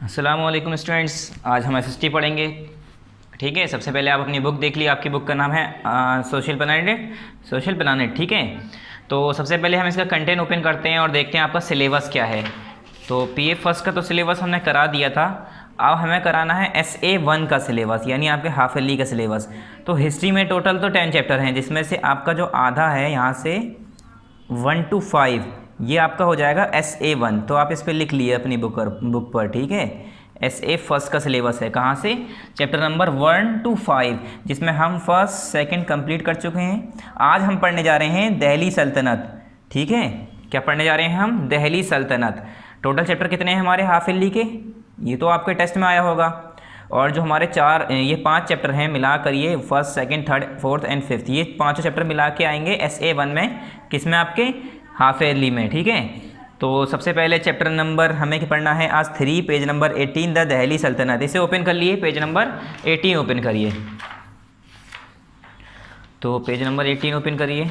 अस्सलाम वालेकुम स्टूडेंट्स। आज हम एसएसटी पढ़ेंगे। ठीक है, सबसे पहले आप अपनी बुक देख लीजिए। आपकी बुक का नाम है सोशल प्लानेट। ठीक है, तो सबसे पहले हम इसका कंटेंट ओपन करते हैं और देखते हैं आपका सिलेबस क्या है। तो पीए फर्स्ट का तो सिलेबस हमने करा दिया था। अब हमें कराना है SA1 का सिलेबस, यानी आपके हाफ ईयरली का सिलेबस। तो हिस्ट्री में टोटल तो 10 चैप्टर हैं, जिसमें से आपका जो आधा है यहाँ से 1 to 5 ये आपका हो जाएगा SA1। तो आप इस पर लिख लिए अपनी बुक पर। ठीक है, SA फर्स्ट का सिलेबस है, कहाँ से? चैप्टर नंबर 1 to 5, जिसमें हम फर्स्ट सेकंड कंप्लीट कर चुके हैं। आज हम पढ़ने जा रहे हैं दिल्ली सल्तनत। ठीक है, क्या पढ़ने जा रहे हैं हम? दिल्ली सल्तनत। टोटल चैप्टर कितने हैं हमारे हाफ ईयरली के? ये तो आपके टेस्ट में आया होगा। और जो हमारे ये 5 चैप्टर हैं मिला कर, ये first second third fourth and fifth, ये 5 चैप्टर मिला के आएंगे SA1 में। किस में? आपके हाफ ईयरली में। ठीक है, तो सबसे पहले चैप्टर नंबर हमें पढ़ना है आज 3, पेज नंबर 18, द दिल्ली सल्तनत। इसे ओपन कर लिए, पेज नंबर 18 ओपन करिए। तो पेज नंबर 18 ओपन करिए।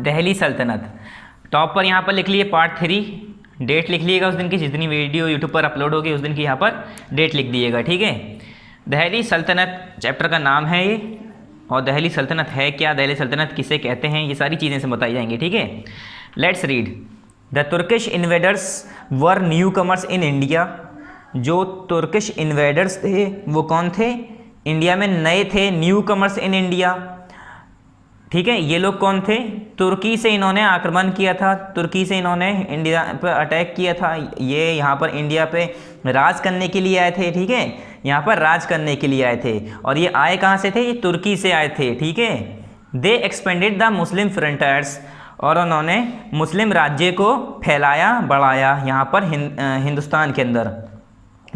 दिल्ली सल्तनत टॉप पर यहाँ पर लिख लिए पार्ट 3। डेट लिख लीजिएगा उस दिन की, जिस दिन वीडियो यूट्यूब पर अपलोड होगी उस दिन की यहाँ पर डेट लिख दीजिएगा। ठीक है, दिल्ली सल्तनत चैप्टर का नाम है ये। और दिल्ली सल्तनत है क्या, दिल्ली सल्तनत किसे कहते हैं, ये सारी चीज़ें से बताई जाएंगी। ठीक है, let's read. The Turkish invaders were new commerce in India. जो तुर्किश इन्वेडर्स थे वो कौन थे? इंडिया में नए थे, न्यू कमर्स इन इंडिया। ठीक है, ये लोग कौन थे? तुर्की से इन्होंने आक्रमण किया था, तुर्की से इन्होंने इंडिया पर अटैक किया था। ये यहाँ पर इंडिया पे राज करने के लिए आए थे। ठीक है, यहाँ पर राज करने के लिए आए थे। और ये आए कहाँ से थे? ये तुर्की से आए थे। ठीक है, दे एक्सपेंडेड द मुस्लिम फ्रंटियर्स। और उन्होंने मुस्लिम राज्य को फैलाया बढ़ाया यहाँ पर हिंदुस्तान के अंदर।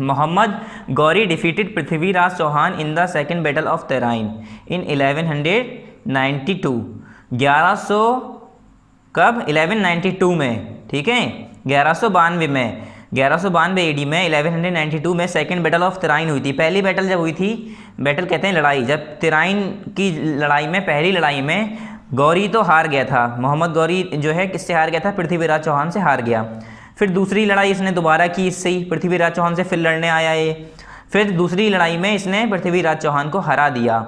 Mohammad Ghori defeated Prithviraj Chauhan in the second battle of Tarain in 1192। 1100 कब? 1192 में। ठीक है, 1192 में, 1192 AD में 1192 में सेकेंड बैटल ऑफ तराइन हुई थी। पहली बैटल जब हुई थी, बैटल कहते हैं लड़ाई, जब तराइन की लड़ाई में, पहली लड़ाई में गौरी तो हार गया था। मोहम्मद गौरी जो है किससे हार गया था? पृथ्वीराज चौहान से हार गया। फिर दूसरी लड़ाई इसने दोबारा की, इससे ही पृथ्वीराज चौहान से फिर लड़ने आया ये। फिर दूसरी लड़ाई में इसने पृथ्वीराज चौहान को हरा दिया।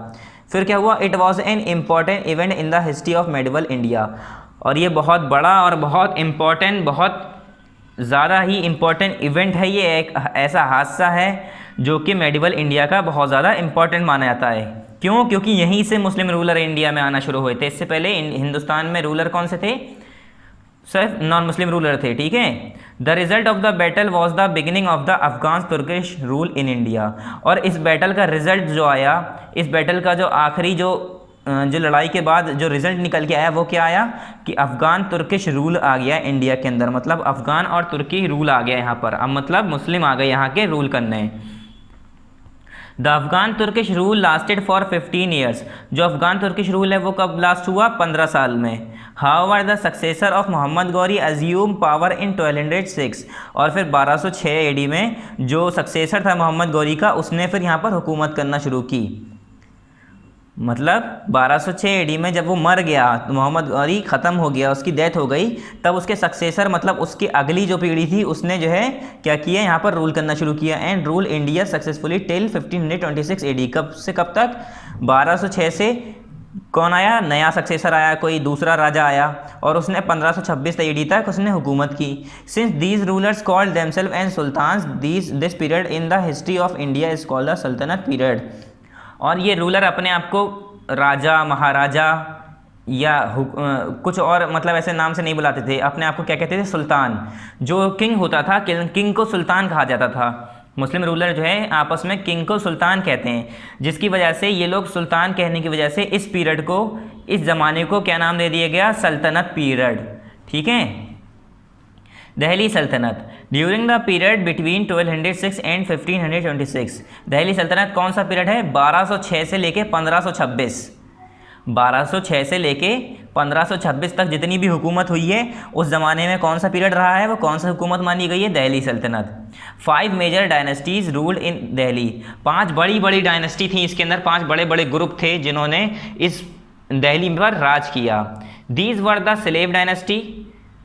फिर क्या हुआ? It was an important event in the history of medieval India. और ये बहुत बड़ा और बहुत इम्पॉर्टेंट, बहुत ज़्यादा ही इम्पॉर्टेंट इवेंट है। ये एक ऐसा हादसा है जो कि मेडिवल इंडिया का बहुत ज़्यादा इम्पॉर्टेंट माना जाता है। क्यों? क्योंकि यहीं से मुस्लिम रूलर इंडिया में आना शुरू हुए थे। इससे पहले हिंदुस्तान में रूलर कौन से थे? सिर्फ नॉन मुस्लिम रूलर थे। ठीक है, the result of the battle was the beginning of the Afghan Turkish rule in India. और इस बैटल का रिजल्ट जो आया, इस बैटल का जो आखिरी जो लड़ाई के बाद जो रिजल्ट निकल के आया वो क्या आया कि अफगान तुर्किश रूल आ गया इंडिया के अंदर। मतलब अफगान और तुर्की रूल आ गया यहाँ पर। अब मतलब मुस्लिम आ गए यहाँ के रूल करने। The Afghan Turkish rule lasted for 15 years. जो अफगान तुर्किश रूल है वो कब लास्ट हुआ? 15 साल में। However the successor of Mohammad Ghori assume power in 1206। और फिर 1206 AD में जो सक्सेसर था मोहम्मद गौरी का, उसने फिर यहाँ पर हुकूमत करना शुरू की। मतलब 1206 AD में जब वो मर गया तो मोहम्मद गौरी ख़त्म हो गया, उसकी डेथ हो गई, तब उसके सक्सेसर मतलब उसकी अगली जो पीढ़ी थी उसने जो है क्या किया? यहाँ पर रूल करना शुरू किया। And rule India successfully till 1526 AD। कब से कब तक? 1206 से कौन आया? नया सक्सेसर आया, कोई दूसरा राजा आया, और उसने 1526 AD तक उसने हुकूमत की। Since these rulers called themselves and sultans, this period in the history of India is called the sultanate period. और ये रूलर अपने आप को राजा, महाराजा या कुछ और मतलब ऐसे नाम से नहीं बुलाते थे, अपने आप को क्या कहते थे? सुल्तान। जो किंग होता था, किंग को सुल्तान कहा जाता था। मुस्लिम रूलर जो है आपस में किंग को सुल्तान कहते हैं, जिसकी वजह से ये लोग सुल्तान कहने की वजह से इस पीरियड को, इस ज़माने को क्या नाम दे दिया गया? सल्तनत पीरियड। ठीक है, दिल्ली सल्तनत during the period between 1206 and 1526। Delhi सल्तनत कौन सा पीरियड है? 1206 से लेके 1526। 1206 से लेके 1526 तक जितनी भी हुकूमत हुई है उस ज़माने में कौन सा पीरियड रहा है? वो कौन सा हुकूमत मानी गई है? दिल्ली सल्तनत। 5 major dynasties ruled in Delhi. 5 बड़ी बड़ी डायनेस्टी थी इसके अंदर, 5 बड़े बड़े ग्रुप थे जिन्होंने इस दिल्ली पर राज किया। These were the slave dynasty,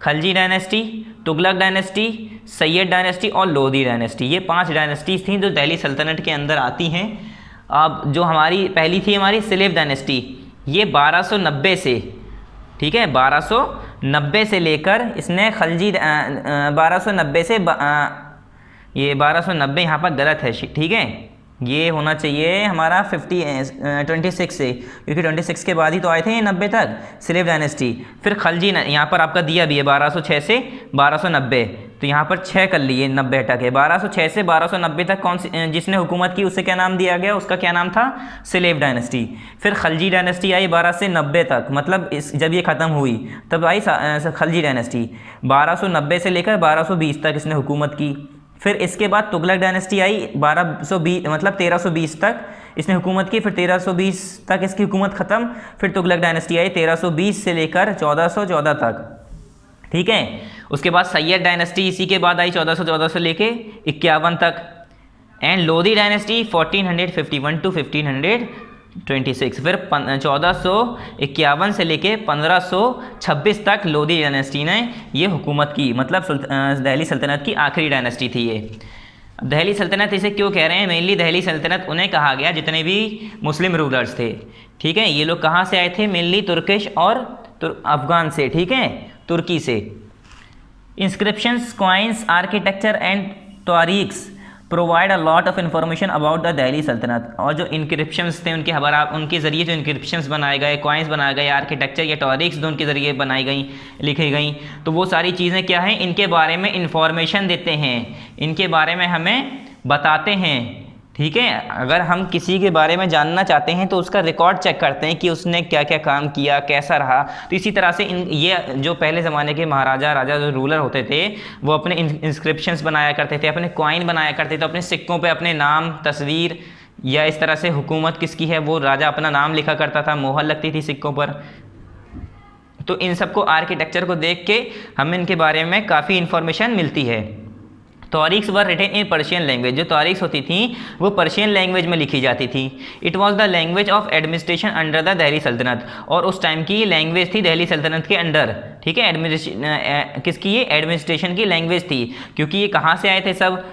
Khalji dynasty, Tughlaq dynasty, Syed dynasty और लोधी डायनेस्टी। ये 5 डायनेस्टीज थी जो दिल्ली सल्तनत के अंदर आती हैं। अब जो हमारी पहली थी हमारी सिलेब डायनेस्टी, ये 1290 से, ठीक है, 1290 से लेकर इसने खलजी 1290 से ये 1290 यहाँ पर गलत है, ठीक है, ये होना चाहिए हमारा 26 से, क्योंकि 26 के बाद ही तो आए थे 90 तक सिलेब डायनेस्टी। फिर खलजी यहाँ पर आपका दिया भी है 1206 से 1290, तो यहाँ पर 6 कर लिए, 90 हटा के 1206 से 1290 तक कौन सी जिसने हुकूमत की उसे क्या नाम दिया गया, उसका क्या नाम था, सिलेब डायनेस्टी। फिर खलजी डायनेस्टी आई 12 से 90 तक, मतलब जब ये ख़त्म हुई तब आई खलजी डायनेस्टी, 1290 से लेकर 1220 तक इसने हुकूमत की। फिर इसके बाद तुगलक डायनेस्टी आई 1220 मतलब 1320 तक इसने हुकूमत की, फिर 1320 तक इसकी हुकूमत ख़त्म। फिर तुगलक डायनेस्टी आई 1320 से लेकर 1414 तक, ठीक है। उसके बाद सैयद डायनेस्टी इसी के बाद आई 1414 से लेके 51 तक। And Lodi dynasty 1451 to 1526। फिर 1451 से लेके 1526 तक लोधी डायनेस्टी ने ये हुकूमत की, मतलब दिल्ली सल्तनत की आखिरी डायनेस्टी थी ये। दिल्ली सल्तनत इसे क्यों कह रहे हैं, मेनली दिल्ली सल्तनत उन्हें कहा गया जितने भी मुस्लिम रूलर्स थे, ठीक है। ये लोग कहाँ से आए थे, मेनली तुर्किश और अफगान से, ठीक है, तुर्की से। Inscriptions, coins, architecture and tarikhs provide a lot of information about the Delhi Saltanat. और जो इंक्रिप्शंस थे उनके उनके ज़रिए जो इंक्रिप्शंस बनाए गए, कॉइन्स बनाए गए, आर्किटेक्चर या तारीख्स जो उनके ज़रिए बनाई गई, लिखी गई, तो वो सारी चीज़ें क्या हैं, इनके बारे में इंफॉर्मेशन देते हैं, इनके बारे में हमें बताते हैं, ठीक है। अगर हम किसी के बारे में जानना चाहते हैं तो उसका रिकॉर्ड चेक करते हैं कि उसने क्या क्या काम किया, कैसा रहा। तो इसी तरह से ये जो पहले ज़माने के महाराजा राजा जो रूलर होते थे वो अपने इंस्क्रिप्शंस बनाया करते थे, अपने कॉइन बनाया करते थे, अपने सिक्कों पे अपने नाम, तस्वीर या इस तरह से हुकूमत किसकी है वो राजा अपना नाम लिखा करता था, मोहर लगती थी सिक्कों पर। तो इन सबको आर्किटेक्चर को देख के हमें इनके बारे में काफ़ी इन्फॉर्मेशन मिलती है। Tarikhs were written in Persian language, जो तारीख्स होती थी वो पर्शियन लैंग्वेज में लिखी जाती थी। It was the language of administration under the Delhi Saltanat, और उस टाइम की लैंग्वेज थी दिल्ली सल्तनत के अंडर, ठीक है। एडमिनिस्ट्रेशन किसकी, ये एडमिनिस्ट्रेशन की लैंग्वेज थी, क्योंकि ये कहाँ से आए थे, सब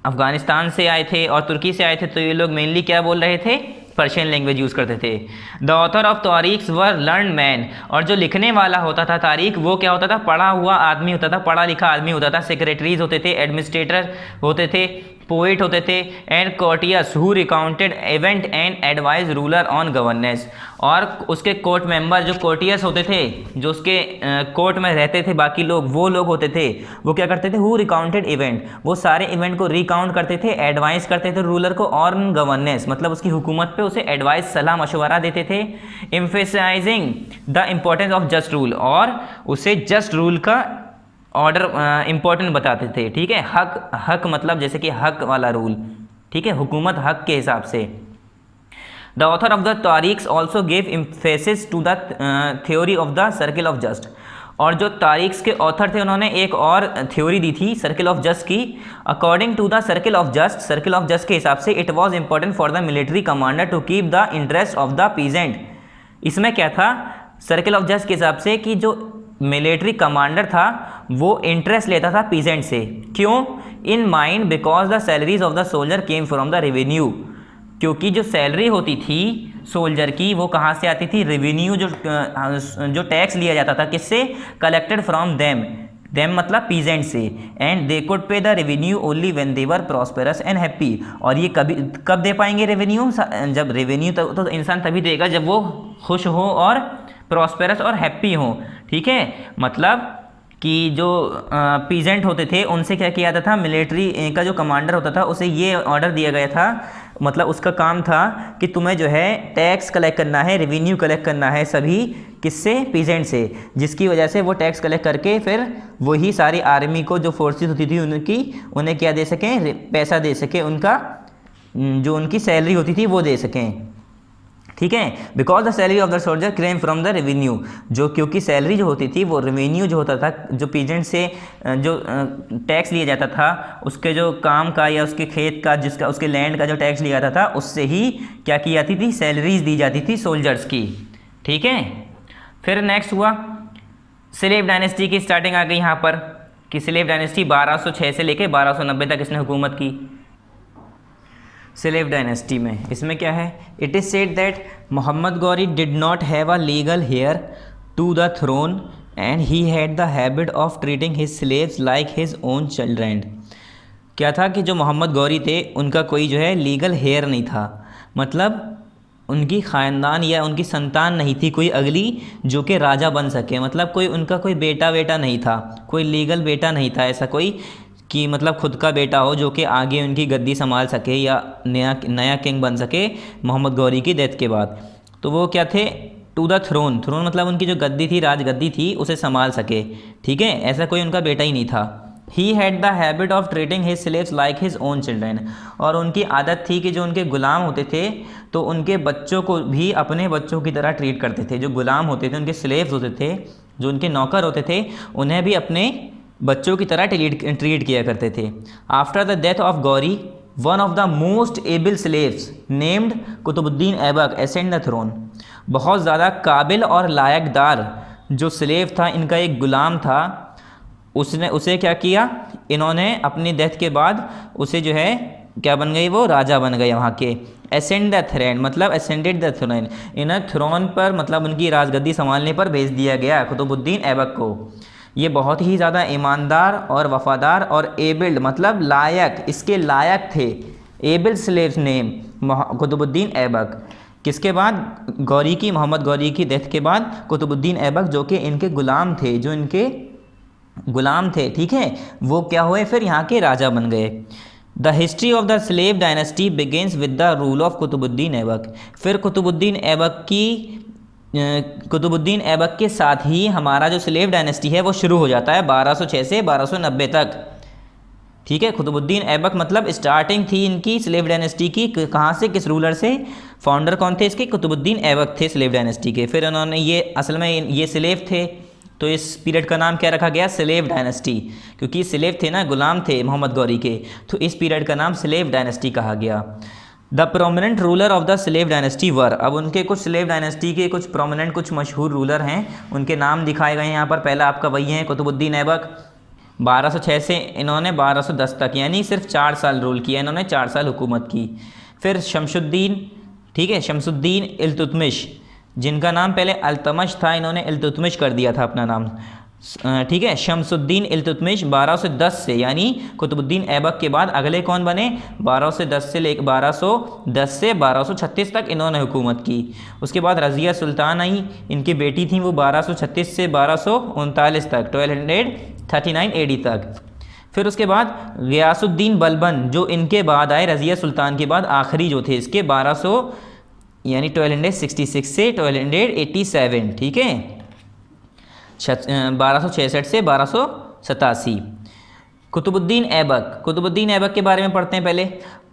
अफगानिस्तान से आए थे और तुर्की से आए थे, तो ये लोग मेनली क्या बोल रहे थे, पर्शियन लैंग्वेज यूज़ करते थे। The author of tarikhs were learn man, और जो लिखने वाला होता था तारीख वो क्या होता था, पढ़ा हुआ आदमी होता था, पढ़ा लिखा आदमी होता था। सेक्रेटरीज होते थे, एडमिनिस्ट्रेटर होते थे, पोइट होते थे, and courtiers who recounted event and advise ruler on governance. और उसके कोर्ट मेंबर जो कोर्टियर्स होते थे, जो उसके कोर्ट में रहते थे बाकी लोग, वो लोग होते थे, वो क्या करते थे, हु रिकाउंटेड इवेंट, वो सारे इवेंट को रिकाउंट करते थे, एडवाइस करते थे रूलर को ऑन गवर्नेंस, मतलब उसकी हुकूमत पे उसे एडवाइस, सलाह मशवरा देते थे। Emphasizing the importance of just rule, और उसे जस्ट रूल का ऑर्डर इम्पोर्टेंट बताते थे, ठीक है। हक मतलब जैसे कि हक वाला रूल, ठीक है, हुकूमत हक के हिसाब से। The author of the tarikhs also gave emphasis to the theory of the circle of just, और जो तारीख्स के ऑथर थे उन्होंने एक और थ्योरी दी थी circle of justice. According to the circle of justice के हिसाब से it was important for the military commander to keep the interest of the peasant. इसमें क्या था, सर्किल ऑफ जस्ट के हिसाब से कि जो मिलिट्री कमांडर था वो इंटरेस्ट लेता था पीजेंट से, क्यों, in mind because the salaries of the soldier came from the revenue, क्योंकि जो सैलरी होती थी सोल्जर की वो कहाँ से आती थी, रेवेन्यू, जो टैक्स लिया जाता था किससे, कलेक्टेड फ्रॉम देम मतलब पीजेंट से। एंड दे कुड पे the revenue only when they were prosperous and happy, और ये कब दे पाएंगे रेवेन्यू, जब रेवेन्यू तो इंसान तभी देगा जब वो खुश हो और प्रॉस्पेरस और हैप्पी हो, ठीक है। मतलब कि जो पीजेंट होते थे उनसे क्या किया जाता था, मिलिट्री का जो कमांडर होता था उसे ये ऑर्डर दिया गया था, मतलब उसका काम था कि तुम्हें जो है टैक्स कलेक्ट करना है, रेवेन्यू कलेक्ट करना है सभी किससे, पीजेंट से, जिसकी वजह से वो टैक्स कलेक्ट करके फिर वही सारी आर्मी को जो फोर्सेस होती थी उन्हें क्या दे सकें, पैसा दे सकें, उनका जो उनकी सैलरी होती थी वो दे सकें, ठीक है। Because the salary of the soldier claim from the revenue, जो क्योंकि सैलरी जो होती थी वो रेवेन्यू जो होता था, जो पीजेंट से जो टैक्स लिया जाता था उसके जो काम का या उसके खेत का, जिसका उसके लैंड का जो टैक्स लिया जाता था उससे ही क्या की जाती थी, सैलरीज दी जाती थी सोल्जर्स की, ठीक है। फिर नेक्स्ट हुआ स्लेव डायनेस्टी की स्टार्टिंग आ गई यहाँ पर कि स्लेव डायनेस्टी 1206 से लेके 1290 तक इसने हुकूमत की। स्लेव डायनेस्टी में इसमें क्या है, it is said that Mohammad Ghori did not have a legal heir to the throne and he had the habit of treating his slaves like his own children. क्या था कि जो मोहम्मद गौरी थे उनका कोई जो है लीगल हेयर नहीं था, मतलब उनकी ख़ानदान या उनकी संतान नहीं थी कोई अगली जो कि राजा बन सके, मतलब कोई उनका कोई बेटा नहीं था, कोई लीगल बेटा नहीं था ऐसा कोई कि मतलब खुद का बेटा हो जो कि आगे उनकी गद्दी संभाल सके या नया किंग बन सके मोहम्मद गौरी की डेथ के बाद। तो वो क्या थे, टू द थ्रोन मतलब उनकी जो गद्दी थी, राजगद्दी थी, उसे संभाल सके, ठीक है, ऐसा कोई उनका बेटा ही नहीं था। ही had the habit of treating his slaves like his own children, और उनकी आदत थी कि जो उनके गुलाम होते थे तो उनके बच्चों को भी अपने बच्चों की तरह ट्रीट करते थे। जो गुलाम होते थे, उनके स्लेव्स होते थे, जो उनके नौकर होते थे, उन्हें भी अपने बच्चों की तरह ट्रीट किया करते थे। After the death of Ghori one of the most able slaves named Qutubuddin Aibak ascend the throne. बहुत ज़्यादा काबिल और लायकदार जो स्लेव था, इनका एक गुलाम था, उसे क्या किया इन्होंने अपनी डेथ के बाद उसे जो है क्या बन गई, वो राजा बन गए वहाँ के। असेंड द थ्रोन मतलब असेंडेड द थ्रोन, इन्हें थ्रोन पर मतलब उनकी राजगद्दी संभालने पर भेज दिया गया कुतुबुद्दीन ऐबक को। ये बहुत ही ज़्यादा ईमानदार और वफ़ादार और एबल्ड मतलब लायक, इसके लायक थे, able slaves name Qutubuddin Aibak. किसके बाद, गौरी की, मोहम्मद गौरी की डेथ के बाद कुतुबुद्दीन ऐबक जो कि इनके गुलाम थे, जो इनके गुलाम थे, ठीक है, वो क्या हुए फिर यहाँ के राजा बन गए। The history of the slave dynasty begins with the rule of Qutubuddin Aibak. फिर कुतुबुद्दीन ऐबक के साथ ही हमारा जो स्लेव डायनेस्टी है वो शुरू हो जाता है 1206 से 1290 तक, ठीक है। कुतुबुद्दीन ऐबक मतलब स्टार्टिंग थी इनकी स्लेव डायनेस्टी की, कहाँ से, किस रूलर से, फाउंडर कौन थे इसके, कुतुबुद्दीन ऐबक थे स्लेव डायनेस्टी के। फिर उन्होंने ये असल में ये स्लेव थे तो इस पीरियड का नाम क्या रखा गया, स्लेव डायनेस्टी, क्योंकि स्लेव थे ना, गुलाम थे मोहम्मद गौरी के, तो इस पीरियड का नाम स्लेव डायनेस्टी कहा गया। The prominent ruler of the slave dynasty were, अब उनके कुछ स्लेव डायनेस्टी के कुछ प्रोमिनेंट, कुछ मशहूर रूलर हैं, उनके नाम दिखाए गए हैं यहाँ पर। पहला आपका वही है कुतुबुद्दीन ऐबक, 1206 से इन्होंने 1210 तक, यानी सिर्फ 4 साल रूल किया इन्होंने, 4 साल हुकूमत की। फिर शमशुद्दीन, ठीक है, शमसुद्दीन इल्तुतमिश, जिनका नाम पहले अल्तमश था, इन्होंने इल्तुतमिश कर दिया था अपना नाम, ठीक है। शमसुद्दीन इल्तुतमिश 1210 से, यानी कुतुबुद्दीन ऐबक के बाद अगले कौन बने, 1210 से 1236 तक इन्होंने हुकूमत की। उसके बाद रज़िया सुल्तान आई, इनकी बेटी थी, वो 1236 से 1239 तक, 1239 AD तक। फिर उसके बाद गियासुद्दीन बलबन जो इनके बाद आए, रज़िया सुल्तान के बाद आखिरी जो थे इसके 1266 से 1287, ठीक है, 1266 से 1287। कुतुबुद्दीन ऐबक के बारे में पढ़ते हैं पहले।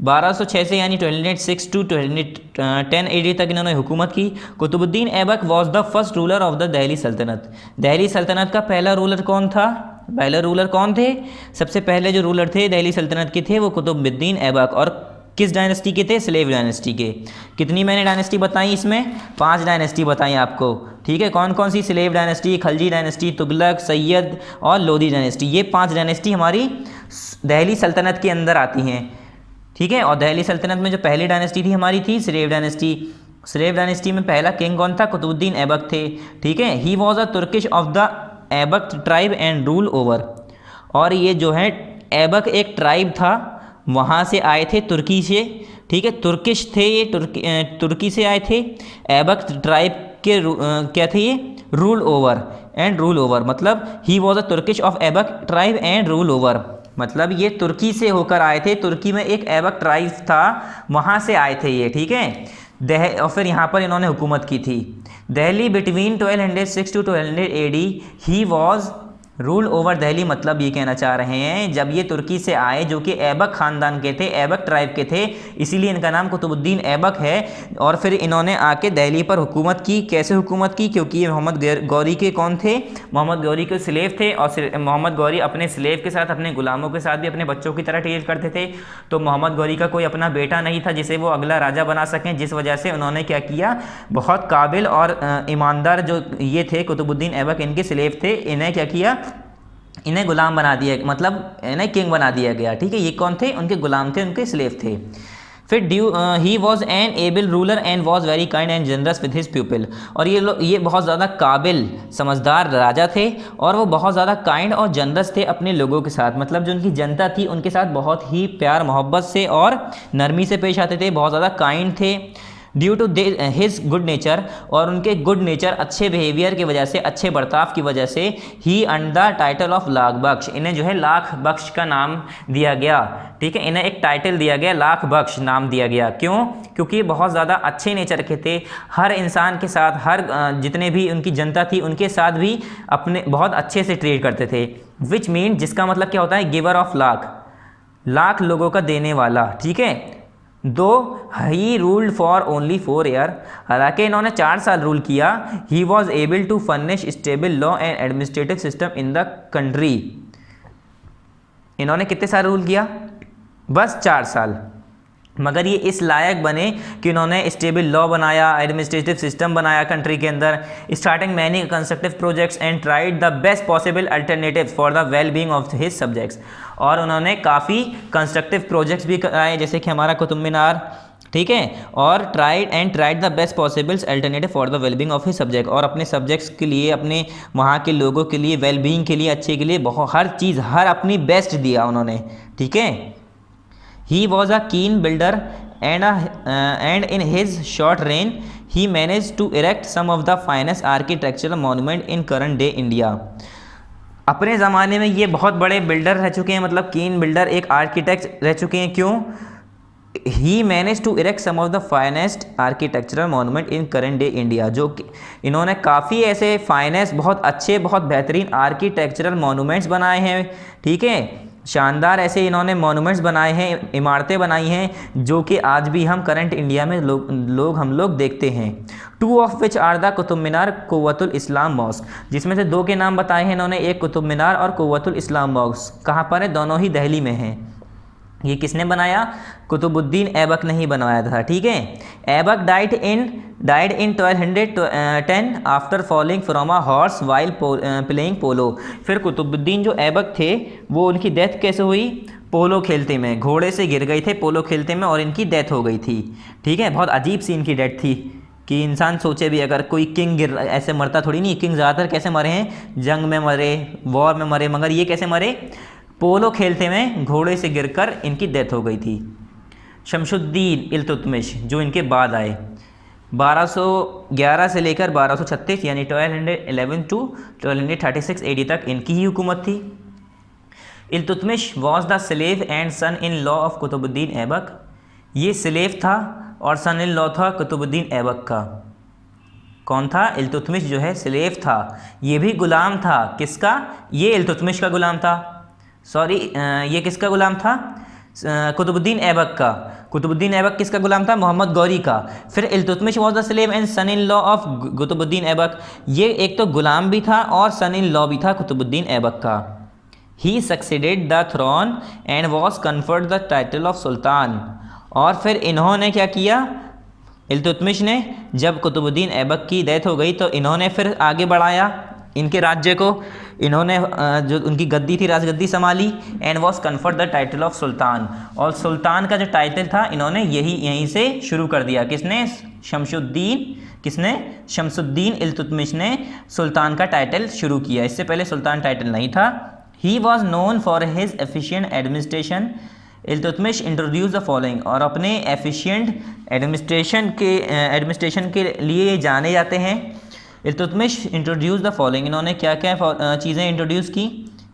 1206 से यानी 1206 टू 1210 AD तक इन्होंने हुकूमत की। Qutubuddin Aibak was the first ruler of the Delhi Saltanat. Delhi सल्तनत का पहला रूलर कौन था, पहले रूलर कौन थे, सबसे पहले जो रूलर थे दिल्ली सल्तनत के थे वो कुतुबुद्दीन ऐबक, और किस डायनेस्टी के थे, स्लेव डायनेस्टी के। कितनी मैंने डायनेस्टी बताई इसमें, 5 डायनेस्टी बताई आपको, ठीक है। कौन कौन सी, slave dynasty, Khalji dynasty, Tughlaq, Sayyid और लोधी डायनेस्टी, ये 5 डायनेस्टी हमारी दिल्ली सल्तनत के अंदर आती हैं, ठीक है। और दिल्ली सल्तनत में जो पहली डायनेस्टी थी हमारी थी स्लेव डायनेस्टी। स्लेव डायनेस्टी में पहला किंग कौन था, कुतुबुद्दीन ऐबक थे, ठीक है। ही was a Turkish of the Aibak tribe and rule over, और ये जो है ऐबक एक ट्राइब था, वहाँ से आए थे तुर्की से, ठीक है, तुर्किश थे ये, तुर्की से आए थे। ऐबक ट्राइब के क्या थे ये, रूल ओवर मतलब ही was a Turkish of Aibak tribe and rule over, मतलब ये तुर्की से होकर आए थे, तुर्की में एक ऐबक ट्राइब था, वहाँ से आए थे ये, ठीक है। और फिर यहाँ पर इन्होंने हुकूमत की थी। Delhi between 1206 to 1200 AD he was rule over Delhi मतलब ये कहना चाह रहे हैं जब ये तुर्की से आए, जो कि ऐबक ख़ानदान के थे, ऐबक ट्राइब के थे, इसीलिए इनका नाम कुतुबुद्दीन ऐबक है। और फिर इन्होंने आके दिल्ली पर हुकूमत की। कैसे हुकूमत की? क्योंकि ये मोहम्मद गौरी के कौन थे? मोहम्मद गौरी के स्लेव थे, और मोहम्मद गौरी अपने स्लेव के साथ, अपने गुलामों के साथ भी अपने बच्चों की तरह ट्रीट करते थे। तो मोहम्मद गौरी का कोई अपना बेटा नहीं था जिसे वो अगला राजा बना सकें, जिस वजह से उन्होंने क्या किया, बहुत काबिल और ईमानदार जो ये थे कुतुबुद्दीन ऐबक, इनके स्लेव थे, इन्हें क्या किया, इन्हें गुलाम बना दिया, मतलब इन्हें किंग बना दिया गया। ठीक है, ये कौन थे? उनके गुलाम थे, उनके स्लेव थे। फिर he was an able ruler and was very kind and generous with his people. और ये बहुत ज़्यादा काबिल समझदार राजा थे, और वो बहुत ज़्यादा काइंड और जनरस थे अपने लोगों के साथ, मतलब जो उनकी जनता थी उनके साथ बहुत ही प्यार मोहब्बत से और नरमी से पेश आते थे, बहुत ज़्यादा काइंड थे। Due to his good nature, और उनके गुड नेचर, अच्छे बिहेवियर की वजह से, अच्छे बर्ताव की वजह से, he earn the title of Lakh Bakhsh, इन्हें जो है लाख बख्श का नाम दिया गया। ठीक है, इन्हें एक टाइटल दिया गया, लाख बख्श नाम दिया गया। क्यों? क्योंकि बहुत ज़्यादा अच्छे नेचर के थे, हर इंसान के साथ, हर जितने भी उनकी जनता थी उनके साथ भी अपने बहुत अच्छे से ट्रीट करते थे। विच मीन, जिसका मतलब क्या होता है, गिवर ऑफ लाख, लाख लोगों का देने वाला। ठीक है, दो he ruled for only 4 year, हालांकि इन्होंने 4 साल रूल किया। He was able to furnish stable law and administrative system in the country. इन्होंने कितने साल रूल किया? बस 4 साल, मगर ये इस लायक बने कि उन्होंने स्टेबल लॉ बनाया, एडमिनिस्ट्रेटिव सिस्टम बनाया कंट्री के अंदर, starting many constructive projects and tried the best possible alternatives for the well being of his subjects. और उन्होंने काफ़ी कंस्ट्रक्टिव प्रोजेक्ट्स भी कराए, जैसे कि हमारा कुतुब मीनार। ठीक है, और tried the best possibles alternative for the wellbeing of his subject, और अपने सब्जेक्ट्स के लिए, अपने वहाँ के लोगों के लिए, वेलबींग के लिए, अच्छे के लिए बहुत हर चीज़, हर अपनी बेस्ट दिया उन्होंने। ठीक है, ही was a keen builder and in his short reign he manage to erect some of the finest architectural monument in current day India. अपने ज़माने में ये बहुत बड़े बिल्डर रह चुके हैं, मतलब कीन बिल्डर, एक आर्किटेक्ट रह चुके हैं। क्यों? He manage to erect some of the finest architectural monument in current day India, जो कि इन्होंने काफ़ी ऐसे फाइनेस्ट, बहुत अच्छे, बहुत बेहतरीन आर्किटेक्चरल मॉन्यूमेंट्स बनाए हैं। ठीक है, शानदार ऐसे इन्होंने मॉन्यूमेंट्स बनाए हैं, इमारतें बनाई हैं, जो कि आज भी हम करंट इंडिया में हम लोग देखते हैं। 2 of which are the Qutub Minar Quwwatul Islam mosque, जिसमें से 2 के नाम बताए हैं इन्होंने, एक कुतुब मीनार और कुव्वतुल इस्लाम मॉस्क। कहाँ पर है? दोनों ही दिल्ली में हैं। ये किसने बनाया? कुतुबुद्दीन ऐबक ने ही बनवाया था। ठीक है, Aibak died in 1210 after falling from a horse while playing पोलो। फिर कुतुबुद्दीन जो ऐबक थे, वो उनकी डेथ कैसे हुई? पोलो खेलते में, घोड़े से गिर गए थे पोलो खेलते में, और इनकी डेथ हो गई थी। ठीक है, बहुत अजीब सी इनकी डेथ थी कि इंसान सोचे भी, अगर कोई किंग गिर ऐसे मरता थोड़ी नहीं। किंग ज़्यादातर कैसे मरे हैं? जंग में मरे, वॉर में मरे, मगर ये कैसे मरे? पोलो खेलते में घोड़े से गिरकर इनकी डेथ हो गई थी। शमशुद्दीन इल्तुतमिश जो इनके बाद आए, 1211 से लेकर 1236 यानी 1211 टू 1236 एडी तक इनकी ही हुकूमत थी। Iltutmish was the slave and son in law of Qutubuddin Aibak. ये स्लेव था और सन इन लॉ था कुतुबुद्दीन ऐबक का। कौन था? इल्तुतमिश जो है स्लेव था, ये भी गुलाम था। किसका? ये इल्तुतमिश का गुलाम था। सॉरी, ये किसका गुलाम था? कुतुबुद्दीन ऐबक का। कुतुबुद्दीन ऐबक किसका गुलाम था? मोहम्मद गौरी का। फिर Iltutmish was the slave and son in law of Qutubuddin Aibak. ये एक तो गुलाम भी था और सन इन लॉ भी था कुतुबुद्दीन ऐबक का। He succeeded the throne and was conferred the title of sultan. और फिर इन्होंने क्या किया? इल्तुतमिश ने, जब कुतुबुद्दीन ऐबक की डेथ हो गई तो इन्होंने फिर आगे बढ़ाया इनके राज्य को। इन्होंने जो उनकी गद्दी थी, राजगद्दी संभाली, and was conferred the title of sultan. और सुल्तान का जो टाइटल था इन्होंने यहीं से शुरू कर दिया। किसने? शमसुद्दीन इल्तुतमिश ने सुल्तान का टाइटल शुरू किया। इससे पहले सुल्तान टाइटल नहीं था। He was known for his efficient administration. Iltutmish introduce the following, और अपने एफिशिएंट एडमिनिस्ट्रेशन के लिए जाने जाते हैं। इल्तुतमिश इंट्रोड्यूस द फॉलोइंग, इन्होंने क्या क्या चीज़ें इंट्रोड्यूस की?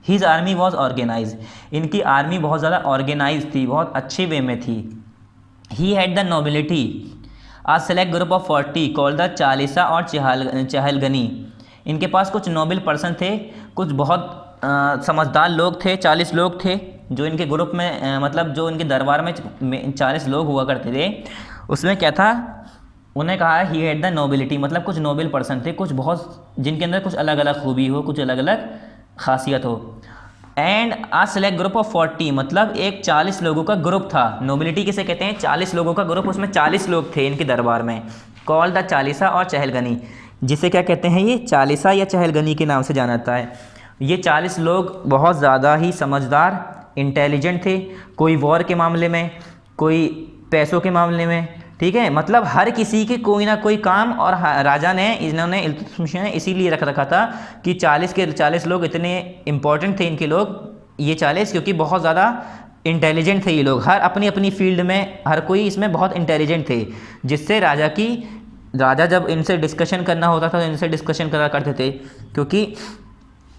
हिज आर्मी वॉज ऑर्गेनाइज, इनकी आर्मी बहुत ज़्यादा ऑर्गेनाइज थी, बहुत अच्छे वे में थी। He had the nobility, a select group of 40 called the Chalisa और चहलगनी। इनके पास कुछ नोबल पर्सन थे, कुछ बहुत समझदार लोग थे, 40 लोग थे जो इनके ग्रुप में मतलब जो इनके दरबार में 40 लोग हुआ करते थे। उसमें क्या था, उन्हें कहा ही हैड द नोबिलिटी, मतलब कुछ नोबेल पर्सन थे, कुछ बहुत जिनके अंदर कुछ अलग अलग खूबी हो, कुछ अलग अलग खासियत हो। And a select group of 40, मतलब एक 40 लोगों का ग्रुप था। नोबिलिटी किसे कहते हैं, 40 लोगों का ग्रुप, उसमें 40 लोग थे इनके दरबार में। कॉल द चालीसा और चहलगनी, जिसे क्या कहते हैं, ये चालीसा या चहलगनी के नाम से जाना जाता है। ये 40 लोग बहुत ज़्यादा ही समझदार, इंटेलिजेंट थे, कोई वॉर के मामले में, कोई पैसों के मामले में, ठीक है, मतलब हर किसी के कोई ना कोई काम। और राजा ने, इन्होंने इल्तुतमिश ने इसीलिए रख रखा था कि 40 के 40 लोग इतने इंपॉर्टेंट थे इनके लोग, ये 40, क्योंकि बहुत ज़्यादा इंटेलिजेंट थे ये लोग, हर अपनी अपनी फील्ड में हर कोई इसमें बहुत इंटेलिजेंट थे, जिससे राजा जब इनसे डिस्कशन करना होता था तो इनसे डिस्कशन करा करते थे। क्योंकि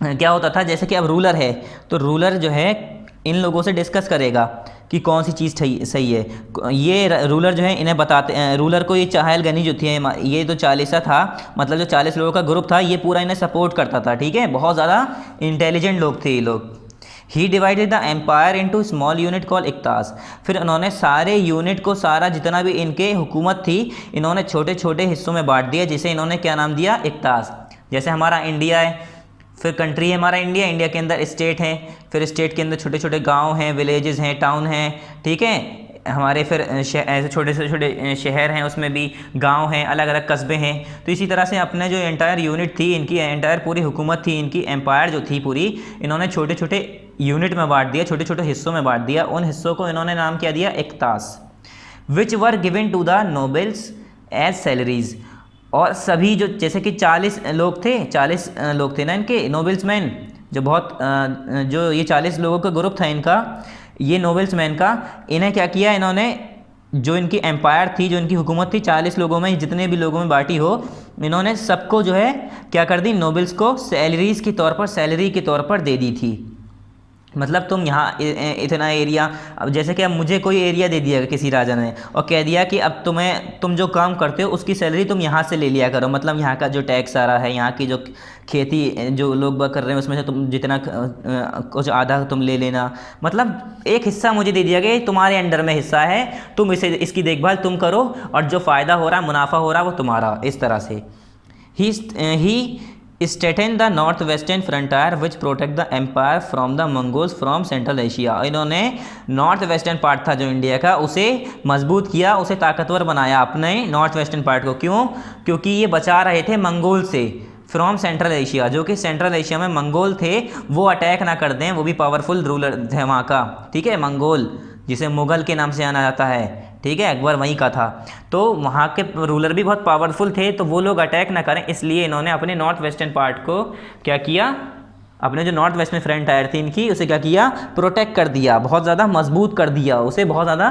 क्या होता था, जैसे कि अब रूलर है तो रूलर जो है इन लोगों से डिस्कस करेगा कि कौन सी चीज़ सही है। ये रूलर जो है इन्हें बताते, रूलर को ये चहलगनी जो थी, ये तो 40 था, मतलब जो 40 लोगों का ग्रुप था, ये पूरा इन्हें सपोर्ट करता था, ठीक है, बहुत ज़्यादा इंटेलिजेंट लोग थे ये लोग। He divided the empire into small unit call iqtas, फिर उन्होंने सारे यूनिट को, सारा जितना भी इनके हुकूमत थी, इन्होंने छोटे छोटे हिस्सों में बांट दिया, जिसे इन्होंने क्या नाम दिया, इक्तास। जैसे हमारा इंडिया है, फिर कंट्री है हमारा इंडिया, इंडिया के अंदर स्टेट है, फिर स्टेट के अंदर छोटे छोटे गांव हैं, विलेजेस हैं, टाउन हैं, ठीक है, हमारे फिर ऐसे छोटे से छोटे शहर हैं, उसमें भी गांव हैं, अलग अलग कस्बे हैं। तो इसी तरह से अपने जो एंटायर यूनिट थी इनकी, एंटायर पूरी हुकूमत थी इनकी, एम्पायर जो थी पूरी, इन्होंने छोटे छोटे यूनिट में बांट दिया, छोटे छोटे हिस्सों में बांट दिया। उन हिस्सों को इन्होंने नाम क्या दिया, iqtas, which were given to the nobles as salaries. और सभी जो, जैसे कि 40 लोग थे, 40 लोग थे ना इनके नोबेल्स मैन, जो बहुत जो ये 40 लोगों का ग्रुप था इनका, ये नोबेल्स मैन का, इन्हें क्या किया इन्होंने, जो इनकी एम्पायर थी, जो इनकी हुकूमत थी, 40 लोगों में जितने भी लोगों में बांटी हो, इन्होंने सबको जो है क्या कर दी, नोबेल्स को सैलरीज के तौर पर, सैलरी के तौर पर दे दी थी। मतलब तुम यहाँ इतना एरिया, अब जैसे कि अब मुझे कोई एरिया दे दिया किसी राजा ने और कह दिया कि अब तुम जो काम करते हो उसकी सैलरी तुम यहाँ से ले लिया करो, मतलब यहाँ का जो टैक्स आ रहा है, यहाँ की जो खेती जो लोग कर रहे हैं उसमें से तुम जितना कुछ आधा तुम ले लेना, मतलब एक हिस्सा मुझे दे दिया गया, तुम्हारे अंडर में हिस्सा है, तुम इसकी देखभाल तुम करो और जो फ़ायदा हो रहा है, मुनाफा हो रहा है, वो तुम्हारा। इस तरह से ही स्टेटन the north western frontier which protect the empire from the Mongols from central Asia. इन्होंने नॉर्थ वेस्टर्न पार्ट था जो इंडिया का, उसे मजबूत किया, उसे ताकतवर बनाया अपने नॉर्थ वेस्टर्न पार्ट को। क्यों? क्योंकि ये बचा रहे थे मंगोल से, फ्रॉम सेंट्रल एशिया, जो कि सेंट्रल एशिया में मंगोल थे, वो अटैक ना कर दें, वो भी पावरफुल रूलर थे वहाँ का, ठीक है, मंगोल जिसे मुगल के नाम से जाना जाता है, ठीक है, अकबर वहीं का था, तो वहाँ के रूलर भी बहुत पावरफुल थे, तो वो लोग अटैक ना करें, इसलिए इन्होंने अपने नॉर्थ वेस्टर्न पार्ट को क्या किया, अपने जो नॉर्थ वेस्टर्न फ्रंटायर थी इनकी, उसे क्या किया, प्रोटेक्ट कर दिया, बहुत ज़्यादा मजबूत कर दिया, उसे बहुत ज़्यादा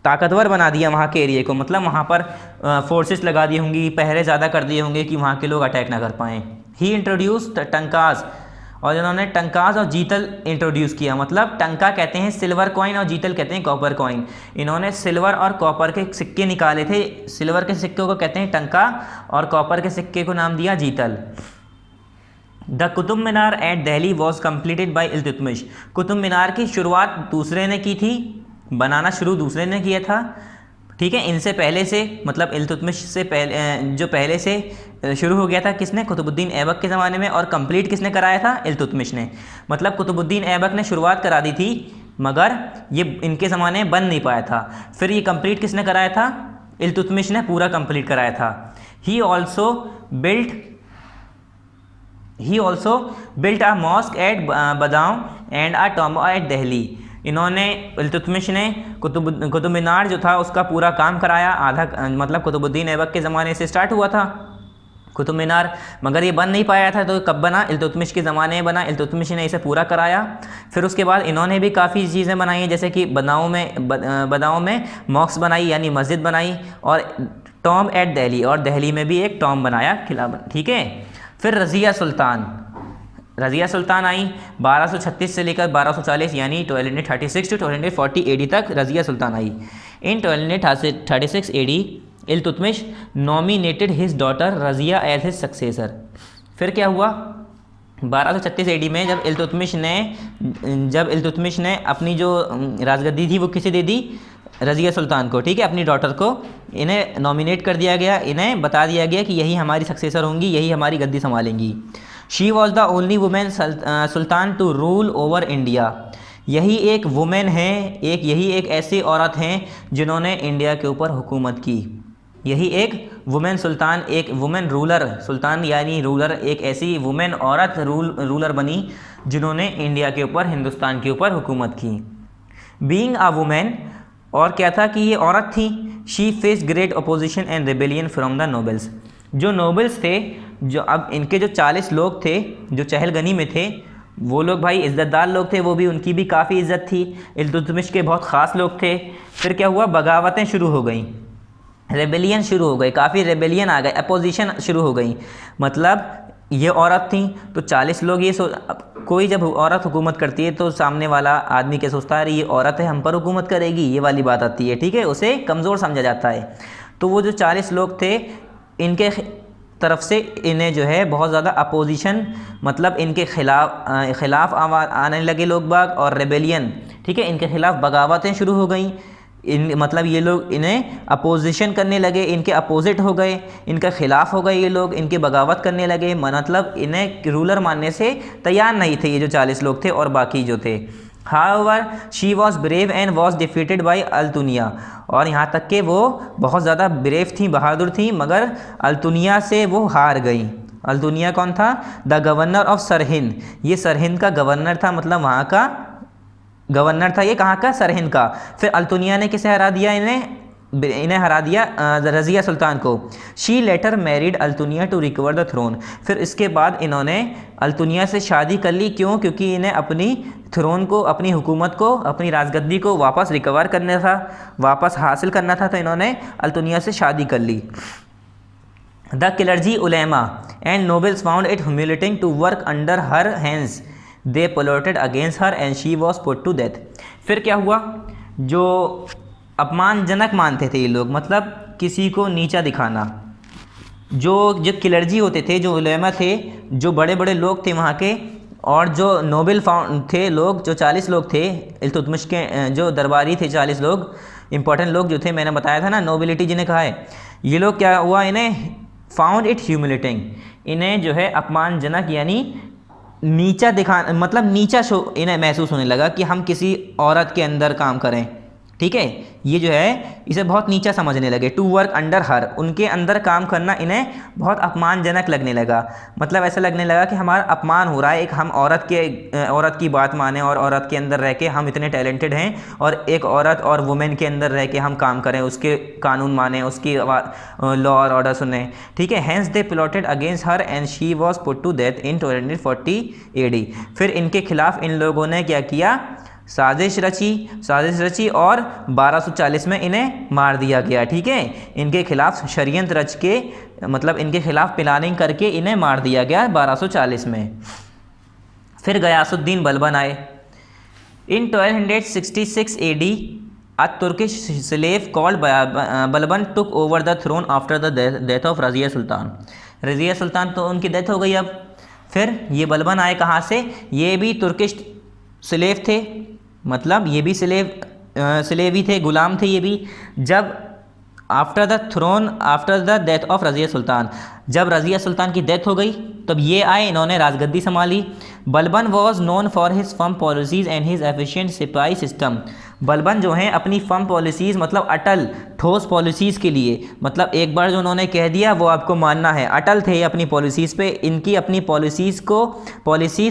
ताकतवर बना दिया वहाँ के एरिए को, मतलब वहाँ पर फोर्सेस लगा दी होंगी, पहरे ज़्यादा कर दिए होंगे कि वहाँ के लोग अटैक ना कर पाएँ। ही इंट्रोड्यूस टंकाज, और इन्होंने टंकाज और जीतल इंट्रोड्यूस किया, मतलब टंका कहते हैं सिल्वर कॉइन और जीतल कहते हैं कॉपर कॉइन। इन्होंने सिल्वर और कॉपर के सिक्के निकाले थे, सिल्वर के सिक्के को कहते हैं टंका और कॉपर के सिक्के को नाम दिया jital. The Qutub Minar at Delhi was completed by Iltutmish. Qutub Minar की शुरुआत दूसरे ने की थी, बनाना शुरू दूसरे ने किया था, ठीक है, इनसे पहले से, मतलब इल्तुतमिश से पहले, जो पहले से शुरू हो गया था किसने, कुतुबुद्दीन ऐबक के ज़माने में, और कंप्लीट किसने कराया था, इल्तुतमिश ने। मतलब कुतुबुद्दीन ऐबक ने शुरुआत करा दी थी, मगर ये इनके ज़माने में बन नहीं पाया था, फिर ये कंप्लीट किसने कराया था, इल्तुतमिश ने पूरा कंप्लीट कराया था। He also built a mosque at Badaun and a tomb at Delhi. इन्होंने, इल्तुतमिश ने कुतुब मीनार जो था उसका पूरा काम कराया, आधा, मतलब कुतुबुद्दीन ऐबक के ज़माने से स्टार्ट हुआ था कुतुब मीनार, मगर ये बन नहीं पाया था, तो कब बना, इल्तुतमिश के ज़माने में बना, इल्तुतमिश ने इसे पूरा कराया। फिर उसके बाद इन्होंने भी काफ़ी चीज़ें बनाई हैं, जैसे कि बदाऊं में मॉस्क बनाई, यानी मस्जिद बनाई, और टॉम्ब एट दिल्ली, और दिल्ली में भी एक टॉम्ब बनाया, किला, ठीक है। फिर रज़िया सुल्तान आई 1236 से लेकर 1240, यानी 1236 to 1240 AD तक रज़िया सुल्तान आई। In 1236 AD Iltutmish nominated his daughter Razia as his successor. फिर क्या हुआ, 1236 AD में जब इल्तुतमिश ने अपनी जो राजगद्दी थी वो किसे दे दी, रज़िया सुल्तान को, ठीक है, अपनी डॉटर को। इन्हें नॉमिनेट कर दिया गया, इन्हें बता दिया गया कि यही हमारी सक्सेसर होंगी, यही हमारी गद्दी संभालेंगी। She was the only women sultan to rule over India. यही एक वुमेन है, यही एक ऐसी औरत हैं जिन्होंने इंडिया के ऊपर हुकूमत की। यही एक वुमेन सुल्तान, एक वुमेन रूलर, सुल्तान यानी रूलर, एक ऐसी वुमेन औरत रूलर बनी जिन्होंने इंडिया के ऊपर, हिंदुस्तान के ऊपर हुकूमत की। बीइंग अ वुमेन, और क्या था कि ये औरत थी। She face great opposition and rebellion from the nobles. जो नोबल्स थे, जो अब इनके जो 40 लोग थे जो चहलगनी में थे, वो लोग भाई इज़्ज़तदार लोग थे, वो भी, उनकी भी काफ़ी इज़्ज़त थी, इल्तुतमिश के बहुत ख़ास लोग थे। फिर क्या हुआ, बगावतें शुरू हो गई, रेबेलियन शुरू हो गई, काफ़ी रेबेलियन आ गए, अपोजिशन शुरू हो गई। मतलब ये औरत थी तो 40 लोग ये कोई जब औरत हुकूमत करती है तो सामने वाला आदमी क्या सोचता है, ये औरत है हम पर हुकूमत करेगी, ये वाली बात आती है, ठीक है, उसे कमज़ोर समझा जाता है। तो वो जो 40 लोग थे, इनके तरफ से इन्हें जो है बहुत ज़्यादा अपोजिशन, मतलब इनके खिलाफ आने लगे लोग बाग, और रेबेलियन, ठीक है, इनके खिलाफ बगावतें शुरू हो गई। मतलब ये लोग इन्हें अपोजिशन करने लगे, इनके अपोजिट हो गए, इनका खिलाफ हो गए, ये लोग इनके बगावत करने लगे, मतलब इन्हें रूलर मानने से तैयार नहीं थे ये जो 40 लोग थे और बाकी जो थे। However she was brave and was defeated by Altunia, और यहाँ तक कि वो बहुत ज़्यादा ब्रेव थी, बहादुर थी, मगर अल्तुनिया से वो हार गई। अल्तुनिया कौन था, द गवर्नर ऑफ सरहिंद, ये सरहिंद का गवर्नर था, मतलब वहाँ का गवर्नर था, ये कहाँ का, सरहिंद का। फिर अल्तुनिया ने किसे हरा दिया, इन्हें हरा दिया रज़िया सुल्तान को। She later married Altunia to recover the throne, फिर इसके बाद इन्होंने अल्तुनिया से शादी कर ली। क्यों, क्योंकि इन्हें अपनी थ्रोन को, अपनी हुकूमत को, अपनी राजगद्दी को वापस रिकवर करना था, वापस हासिल करना था, तो इन्होंने अल्तुनिया से शादी कर ली। The clergy ulema and nobles found it humiliating to work under her hands, they plotted against her and she was put to death. फिर क्या हुआ, जो अपमानजनक मानते थे ये लोग, मतलब किसी को नीचा दिखाना, जो क्लर्जी होते थे, जो उलेमा थे, जो बड़े बड़े लोग थे वहाँ के, और जो नोबल थे लोग, जो 40 लोग थे इल्तुतमिश के, जो दरबारी थे 40 लोग, इंपॉर्टेंट लोग जो थे, मैंने बताया था ना नोबिलिटी जिन्हें कहा है, ये लोग क्या हुआ, इन्हें फाउंड इट ह्यूमिलेटिंग, इन्हें जो है अपमानजनक यानी नीचा दिखा, मतलब नीचा इन्हें महसूस होने लगा कि हम किसी औरत के अंदर काम करें, ठीक है, ये जो है इसे बहुत नीचा समझने लगे। टू वर्क अंडर हर, उनके अंदर काम करना इन्हें बहुत अपमानजनक लगने लगा, मतलब ऐसा लगने लगा कि हमारा अपमान हो रहा है, एक हम औरत की बात माने और औरत के अंदर रह के हम इतने टैलेंटेड हैं, और एक औरत और वुमेन के अंदर रह के हम काम करें, उसके कानून माने, उसकी लॉ और ऑर्डर सुने, ठीक है। Hence they plotted against her and she was put to death in 1240 AD। फिर इनके खिलाफ इन लोगों ने क्या किया, साजिश रची और 1240 में इन्हें मार दिया गया, ठीक है। इनके खिलाफ षड्यंत्र रच के, मतलब इनके खिलाफ प्लानिंग करके इन्हें मार दिया गया 1240 में। फिर गयासुद्दीन बलबन आए। In 1266 AD a Turkish slave called Balban took over the throne after the death of Razia Sultan. Razia Sultan तो उनकी डेथ हो गई अब। फिर ये बलबन आए कहाँ से, ये भी तुर्किश स्लेव थे, मतलब ये भी स्लेव ही थे, गुलाम थे ये भी। जब after the death of Razia Sultan, जब रज़िया सुल्तान की डेथ हो गई तब ये आए, इन्होंने राजगद्दी संभाली। Balban was known for his firm policies and his efficient सिपाही सिस्टम। बलबन जो हैं अपनी फर्म पॉलिसीज़, मतलब अटल ठोस पॉलिसीज़ के लिए, मतलब एक बार जो उन्होंने कह दिया वो आपको मानना है, अटल थे अपनी पॉलिसीज़ पे। इनकी अपनी पॉलिसीज़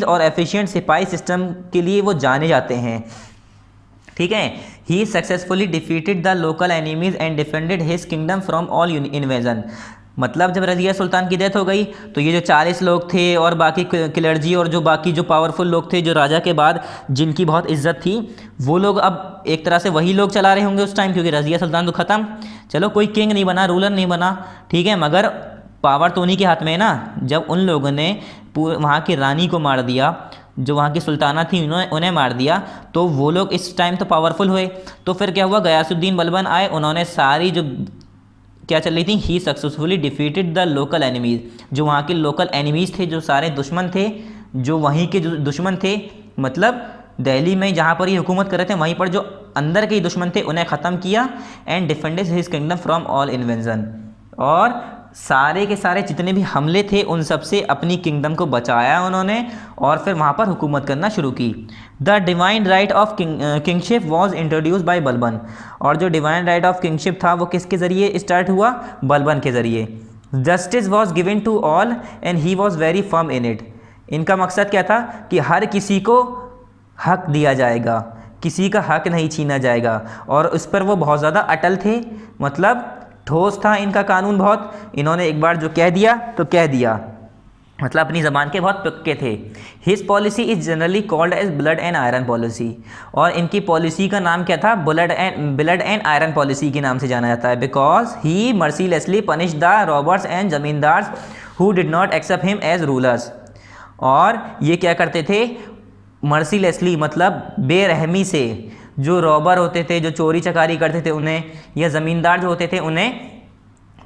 और एफिशिएंट सिपाही सिस्टम के लिए वो जाने जाते हैं, ठीक है। He successfully defeated the local enemies and defended his kingdom from all invasion. मतलब जब रज़िया सुल्तान की डेथ हो गई तो ये जो 40 लोग थे और बाकी क्लर्जी और जो बाकी जो पावरफुल लोग थे, जो राजा के बाद जिनकी बहुत इज्जत थी, वो लोग अब एक तरह से वही लोग चला रहे होंगे उस टाइम, क्योंकि रज़िया सुल्तान तो ख़त्म, चलो कोई किंग नहीं बना, रूलर नहीं बना, ठीक है, मगर पावर तो उन्हीं के हाथ में है ना। जब उन लोगों ने वहाँ की रानी को मार दिया, जो वहाँ की सुल्ताना थी उन्हें मार दिया, तो वो लोग इस टाइम तो पावरफुल हुए। तो फिर क्या हुआ, गयासुद्दीन बलबन आए, उन्होंने सारी जो क्या चल रही थी, he successfully defeated the local enemies, जो वहाँ के लोकल एनिमीज़ थे, जो सारे दुश्मन थे, जो वहीं के दुश्मन थे, मतलब दिल्ली में जहाँ पर ये हुकूमत कर रहे थे वहीं पर जो अंदर के दुश्मन थे उन्हें ख़त्म किया। And defended his kingdom from all invasion, और सारे के सारे जितने भी हमले थे उन सब से अपनी किंगडम को बचाया उन्होंने, और फिर वहाँ पर हुकूमत करना शुरू की। The divine right of kingship was introduce by Balban, और जो डिवाइन राइट ऑफ किंगशिप था वो किसके ज़रिए स्टार्ट हुआ? बलबन के ज़रिए। Justice was given to all and he was very firm in it. इनका मकसद क्या था कि हर किसी को हक दिया जाएगा, किसी का हक नहीं छीना जाएगा, और उस पर वो बहुत ज़्यादा अटल थे, मतलब ठोस था इनका कानून बहुत। इन्होंने एक बार जो कह दिया तो कह दिया, मतलब अपनी ज़बान के बहुत पक्के थे। His policy is generally called as blood and iron policy, और इनकी पॉलिसी का नाम क्या था? ब्लड एंड आयरन पॉलिसी के नाम से जाना जाता है। Because he mercilessly punish the robbers and zamindars who did not accept him as rulers. और ये क्या करते थे? मर्सीलेसली मतलब बेरहमी से, जो रॉबर होते थे, जो चोरी चकारी करते थे उन्हें, या ज़मींदार जो होते थे उन्हें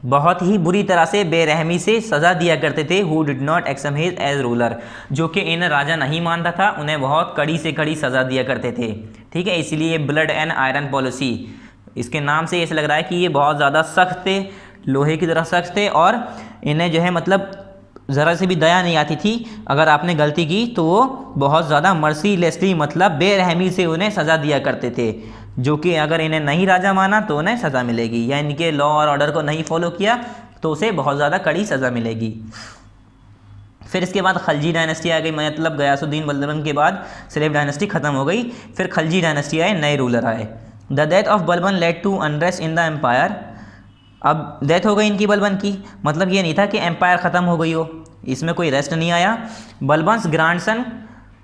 बहुत ही बुरी तरह से बेरहमी से सज़ा दिया करते थे। Who did not accept him as ruler, जो कि इन्हें राजा नहीं मानता था उन्हें बहुत कड़ी से कड़ी सज़ा दिया करते थे। ठीक है, इसलिए ब्लड एंड आयरन पॉलिसी, इसके नाम से ऐसे लग रहा है कि ये बहुत ज़्यादा सख्त थे, लोहे की तरह सख्त थे, और इन्हें जो है मतलब ज़रा से भी दया नहीं आती थी। अगर आपने गलती की तो वो बहुत ज़्यादा मर्सीलेसली मतलब बेरहमी से उन्हें सज़ा दिया करते थे, जो कि अगर इन्हें नहीं राजा माना तो उन्हें सज़ा मिलेगी, या इनके लॉ और ऑर्डर को नहीं फॉलो किया तो उसे बहुत ज़्यादा कड़ी सज़ा मिलेगी। फिर इसके बाद खलजी डायनेस्टी आ गई, मतलब गयासुद्दीन बलबन के बाद सलेब डायनेस्टी ख़त्म हो गई, फिर खलजी डायनेस्टी आए, नए रूलर आए। The death of Balban led to unrest in the empire. अब डेथ हो गई इनकी बलबन की, मतलब ये नहीं था कि एम्पायर ख़त्म हो गई हो, इसमें कोई रेस्ट नहीं आया। बलबन्स ग्रांडसन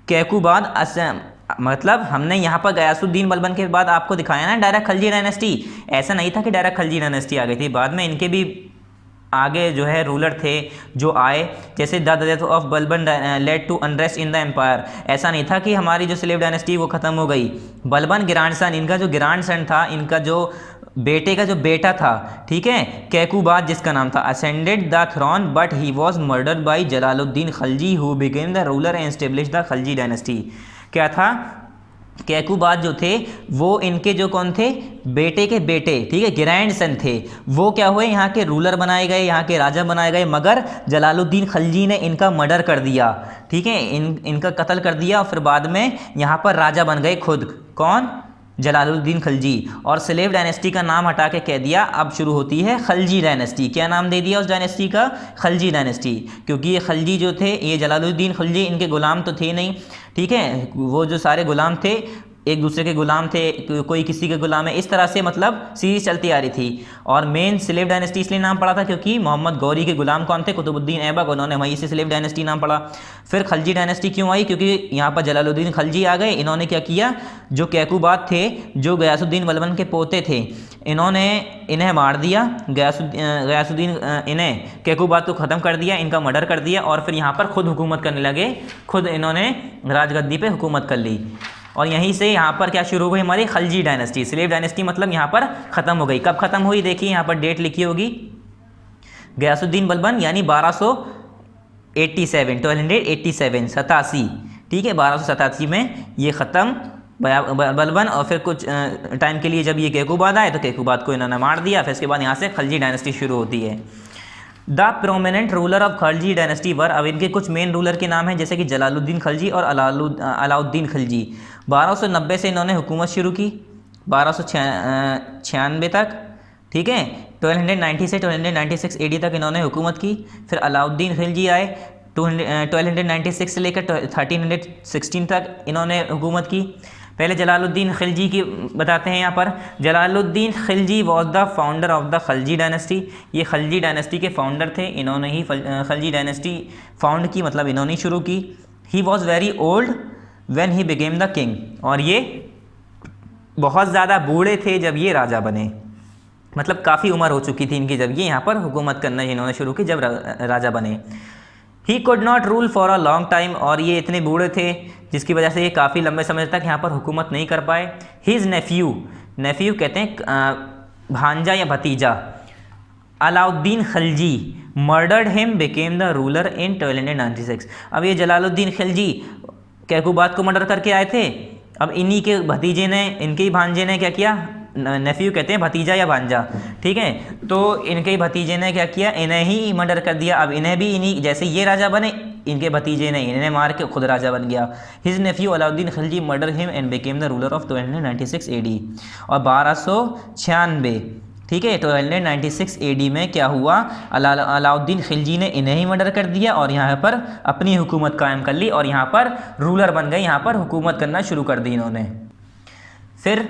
कैकुबाद असम, मतलब हमने यहाँ पर गयासुद्दीन बलबन के बाद आपको दिखाया ना डायरेक्ट खलजी डायनेस्टी, ऐसा नहीं था कि डायरेक्ट खलजी डायनेस्टी आ गई थी, बाद में इनके भी आगे जो है रूलर थे जो आए, जैसे the death of Balban led to unrest in the empire. ऐसा नहीं था कि हमारी जो स्लेव डायनेस्टी वो ख़त्म हो गई। बलबन ग्रांडसन, इनका जो ग्रांडसन था, इनका जो बेटे का जो बेटा था, ठीक है, कैकुबाद जिसका नाम था, ascended the throne but he was murdered by Jalaluddin Khalji who became the ruler and establish the Khalji dynasty. क्या था? कैकुबाद जो थे वो इनके जो कौन थे? बेटे के बेटे, ठीक है, ग्रैंडसन थे। वो क्या हुए? यहाँ के रूलर बनाए गए, यहाँ के राजा बनाए गए, मगर जलालुद्दीन खलजी ने इनका मर्डर कर दिया, ठीक है, इनका कत्ल कर दिया, और फिर बाद में यहाँ पर राजा बन गए खुद। कौन? जलालुद्दीन खलजी। और स्लेव डायनेस्टी का नाम हटा के कह दिया अब शुरू होती है खलजी डायनेस्टी। क्या नाम दे दिया उस डायनेस्टी का? खलजी डायनेस्टी, क्योंकि ये खलजी जो थे, ये जलालुद्दीन खलजी इनके गुलाम तो थे नहीं, ठीक है, वो जो सारे गुलाम थे एक दूसरे के गुलाम थे, कोई किसी के गुलाम है, इस तरह से मतलब सीरीज चलती आ रही थी। और मेन स्लेव डायनेस्टी इसलिए नाम पड़ा था क्योंकि मोहम्मद गौरी के गुलाम कौन थे? कुतुबुद्दीन ऐबक, उन्होंने वहीं से स्लेव डायनेस्टी नाम पड़ा। फिर खलजी डायनेस्टी क्यों आई? क्योंकि यहाँ पर जलालुद्दीन खलजी आ गए, इन्होंने क्या किया? जो कैकुबाद थे, जो गयासुद्दीन बलबन के पोते थे, इन्हें मार दिया। गयासुद्दीन इन्हें कैकुबाद को ख़त्म कर दिया, इनका मर्डर कर दिया, और फिर यहाँ पर खुद हुकूमत करने लगे, खुद इन्होंने राजगद्दी पे हुकूमत कर ली। और यहीं से यहाँ पर क्या शुरू हो गई? हमारी खलजी डायनेस्टी। स्लेव डायनेस्टी मतलब यहाँ पर ख़त्म हो गई। कब ख़त्म हुई? देखिए यहाँ पर डेट लिखी होगी, गयासुद्दीन बलबन यानी 1287, 1287, 87, ठीक है, 1287 में ये ख़त्म बलबन। और फिर कुछ टाइम के लिए जब ये कैकुबाद आए तो कैकुबाद को इन्होंने मार दिया। फिर इसके बाद यहाँ से खलजी डायनेस्टी शुरू होती है। The prominent ruler of Khalji dynasty were, अब इनके कुछ मेन रूलर के नाम हैं जैसे कि जलालुद्दीन खलजी और अलाउद्दीन खलजी। 1290 से इन्होंने हुकूमत शुरू की, 1296 तक, ठीक है, 1290 से 1296 AD तक इन्होंने हुकूमत की। फिर अलाउद्दीन खिलजी आए, 1296 से लेकर 1316 तक इन्होंने हुकूमत की। पहले जलालुद्दीन खिलजी की बताते हैं यहाँ पर। Jalaluddin Khilji was the founder of the Khalji dynasty, ये खलजी डायनेस्टी के फाउंडर थे, इन्होंने ही खलजी डायनेस्टी फाउंड की, मतलब इन्होंने ही शुरू की। He was very old when he became the king, और ये बहुत ज़्यादा बूढ़े थे जब ये राजा बने, मतलब काफ़ी उम्र हो चुकी थी इनकी जब ये यहाँ पर हुकूमत करना इन्होंने शुरू की, जब राजा बने। He could not rule for a long time, और ये इतने बूढ़े थे जिसकी वजह से ये काफ़ी लंबे समय तक यहाँ पर हुकूमत नहीं कर पाए। हिज नेफ्यू कहते हैं भांजा या भतीजा, Alauddin Khalji murdered him became the ruler in 1296। अब ये जलालुद्दीन खिलजी कैकुबात को मर्डर करके आए थे। अब इन्हीं के भतीजे ने, इनके ही भांजे ने क्या किया, नेफ्यू कहते हैं, भतीजा या भांजा, ठीक है। तो इनके ही भतीजे ने क्या किया, इन्हें ही मर्डर कर दिया। अब इन्हें भी इन्हीं जैसे ये राजा बने, इनके भतीजे ने इन्हें मार के खुद राजा बन गया। His Neiphiu Alauddin Khilji murder him and became the ruler of 1296 AD। और 1296, ठीक है, 1296 AD में क्या हुआ, अलाउद्दीन खिलजी ने इन्हें ही मर्डर कर दिया और यहाँ पर अपनी हुकूमत कायम कर ली और यहाँ पर रूलर बन गए, यहाँ पर हुकूमत करना शुरू कर दी इन्होंने। फिर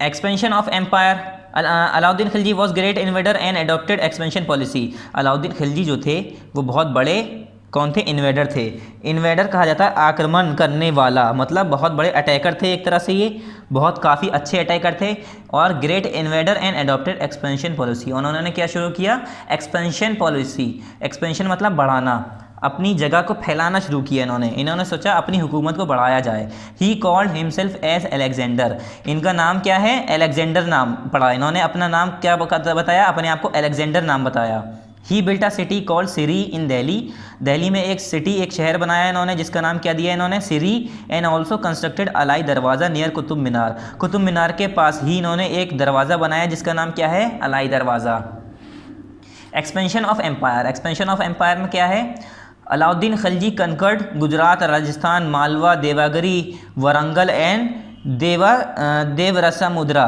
expansion of empire. Alauddin Khilji was great invader and adopted expansion policy. Alauddin Khilji जो थे वो बहुत बड़े कौन थे, इन्वेडर थे। इन्वेडर कहा जाता है आक्रमण करने वाला, मतलब बहुत बड़े अटैकर थे एक तरह से, ये बहुत काफ़ी अच्छे अटैकर थे। और great invader and adopted expansion policy, उन्होंने क्या शुरू किया, एक्सपेंशन पॉलिसी। एक्सपेंशन मतलब बढ़ाना, अपनी जगह को फैलाना शुरू किया इन्होंने सोचा अपनी हुकूमत को बढ़ाया जाए। He called himself as Alexander. इनका नाम क्या है, अलेक्जेंडर नाम पड़ा। इन्होंने अपना नाम क्या बताया, अपने आप को अलेक्जेंडर नाम बताया। ही बिल्ट अ सिटी कॉल्ड सिरी इन दिल्ली। दिल्ली में एक सिटी, एक शहर बनाया इन्होंने, जिसका नाम क्या दिया इन्होंने, सिरी। एंड ऑल्सो कंस्ट्रक्टेड अलाई दरवाज़ा नियर कुतुब मीनार। कुतुब मीनार के पास ही इन्होंने एक दरवाज़ा बनाया जिसका नाम क्या है, Alai Darwaza. Expansion of empire. Expansion of empire में क्या है, अलाउद्दीन खिलजी कंकर्ड गुजरात, राजस्थान, मालवा, देवगिरी, वरंगल एंड देवरसमुद्रा।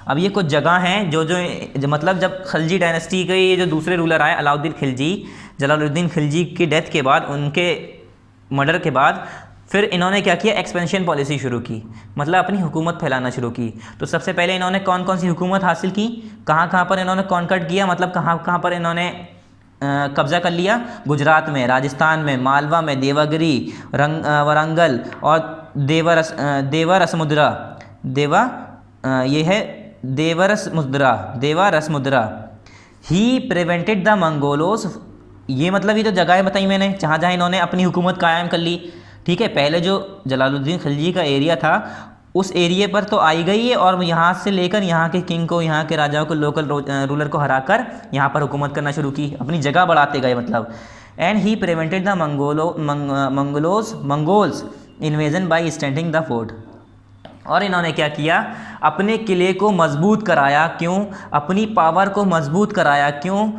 अब ये कुछ जगह हैं जो मतलब जब खिलजी डायनेस्टी के ये जो दूसरे रूलर आए अलाउद्दीन खिलजी, जलालुद्दीन खिलजी की डेथ के बाद, उनके मर्डर के बाद, फिर इन्होंने क्या किया, एक्सपेंशन पॉलिसी शुरू की, मतलब अपनी हुकूमत फैलाना शुरू की। तो सबसे पहले इन्होंने कौन कौन सी हुकूमत हासिल की, कहाँ पर इन्होंने कॉन्कर्ट किया, मतलब कहाँ पर इन्होंने कब्ज़ा कर लिया, गुजरात में, राजस्थान में, मालवा में, देवगिरी, वरंगल और देवरसमुद्रा। ये है देवरसमुद्रा। ही प्रिवेंटेड द मंगोलोस। ये मतलब ये जो जगह बताई मैंने, जहाँ इन्होंने अपनी हुकूमत कायम कर ली, ठीक है। पहले जो जलालुद्दीन खिलजी का एरिया था उस एरिया पर तो आई गई है, और यहाँ से लेकर यहाँ के किंग को, यहाँ के राजाओं को, लोकल रूलर को हराकर यहाँ पर हुकूमत करना शुरू की, अपनी जगह बढ़ाते गए मतलब। And he prevented the Mongols invasion by strengthening the fort. और इन्होंने क्या किया, अपने किले को मजबूत कराया। क्यों, अपनी पावर को मजबूत कराया, क्यों,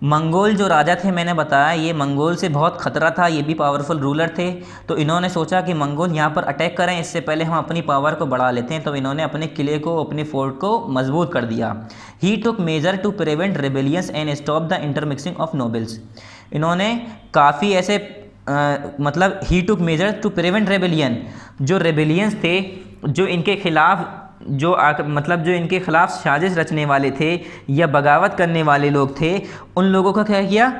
मंगोल जो राजा थे, मैंने बताया ये मंगोल से बहुत ख़तरा था, ये भी पावरफुल रूलर थे। तो इन्होंने सोचा कि मंगोल यहाँ पर अटैक करें, इससे पहले हम अपनी पावर को बढ़ा लेते हैं। तो इन्होंने अपने किले को, अपने फोर्ट को मजबूत कर दिया। He took measure to prevent rebellions and stop the intermixing of nobles. इन्होंने काफ़ी ऐसे मतलब he took measure to prevent rebellion, जो रेबेलियंस थे, जो इनके खिलाफ जो इनके खिलाफ साजिश रचने वाले थे या बगावत करने वाले लोग थे, उन लोगों का क्या किया,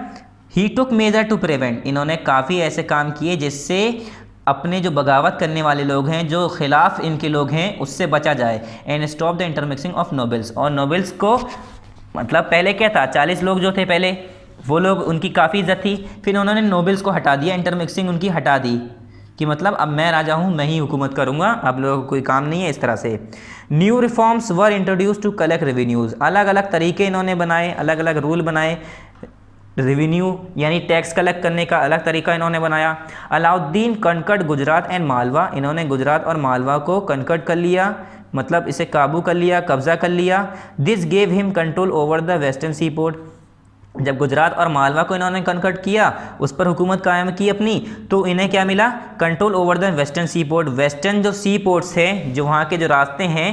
ही टुक मेजर टू प्रिवेंट। इन्होंने काफ़ी ऐसे काम किए जिससे अपने जो बगावत करने वाले लोग हैं, जो खिलाफ इनके लोग हैं, उससे बचा जाए। And stop the intermixing of nobles. और नोबल्स को मतलब पहले क्या था, 40 लोग जो थे पहले, वो लोग, उनकी काफ़ी इज्जत थी। फिर उन्होंने नोबल्स को हटा दिया, इंटरमिक्सिंग उनकी हटा दी कि मतलब अब मैं राजा हूँ, मैं ही हुकूमत करूँगा, अब लोगों को कोई काम नहीं है, इस तरह से। New reforms were introduce to collect revenues. अलग अलग तरीके इन्होंने बनाए, अलग अलग रूल बनाए। रेवेन्यू यानी टैक्स कलेक्ट करने का अलग तरीका इन्होंने बनाया। अलाउद्दीन कनकट गुजरात एंड मालवा। इन्होंने गुजरात और मालवा को कनकट कर लिया, मतलब इसे काबू कर लिया, कब्जा कर लिया। This gave him control over the western sea port. जब गुजरात और मालवा को इन्होंने कनकट किया, उस पर हुकूमत कायम की अपनी, तो इन्हें क्या मिला, control over the western sea port. Western जो सी पोर्ट्स हैं, जो वहाँ के जो रास्ते हैं,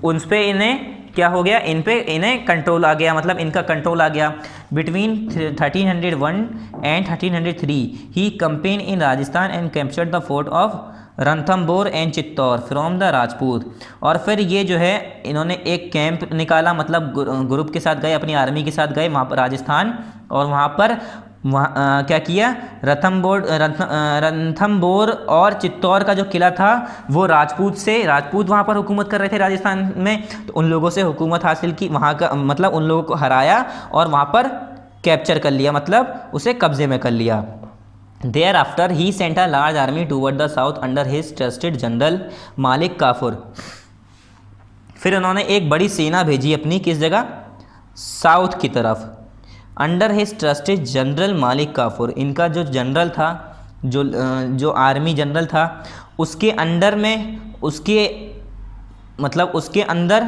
उन पर इन्हें क्या हो गया, इन्हें कंट्रोल आ गया, मतलब इनका कंट्रोल आ गया। Between 1301 and 1303 he campaign in Rajasthan and captured the fort of Ranthambore and Chittor from the Rajput. और फिर ये जो है इन्होंने एक कैंप निकाला, मतलब ग्रुप के साथ गए, अपनी आर्मी के साथ गए वहाँ पर राजस्थान, और वहाँ पर क्या किया, रणथंबोर और चित्तौर का जो किला था वो राजपूत वहाँ पर हुकूमत कर रहे थे राजस्थान में, तो उन लोगों से हुकूमत हासिल की, वहाँ का मतलब उन लोगों को हराया और वहाँ पर कैप्चर कर लिया, मतलब उसे कब्जे में कर लिया। Thereafter he sent a large army toward the south under his trusted general मालिक काफूर। फिर उन्होंने एक बड़ी सेना भेजी अपनी किस जगह, साउथ की तरफ। अंडर हिज ट्रस्टेड जनरल मालिक काफूर, इनका जो जनरल था, जो आर्मी जनरल था, उसके अंडर में, उसके अंदर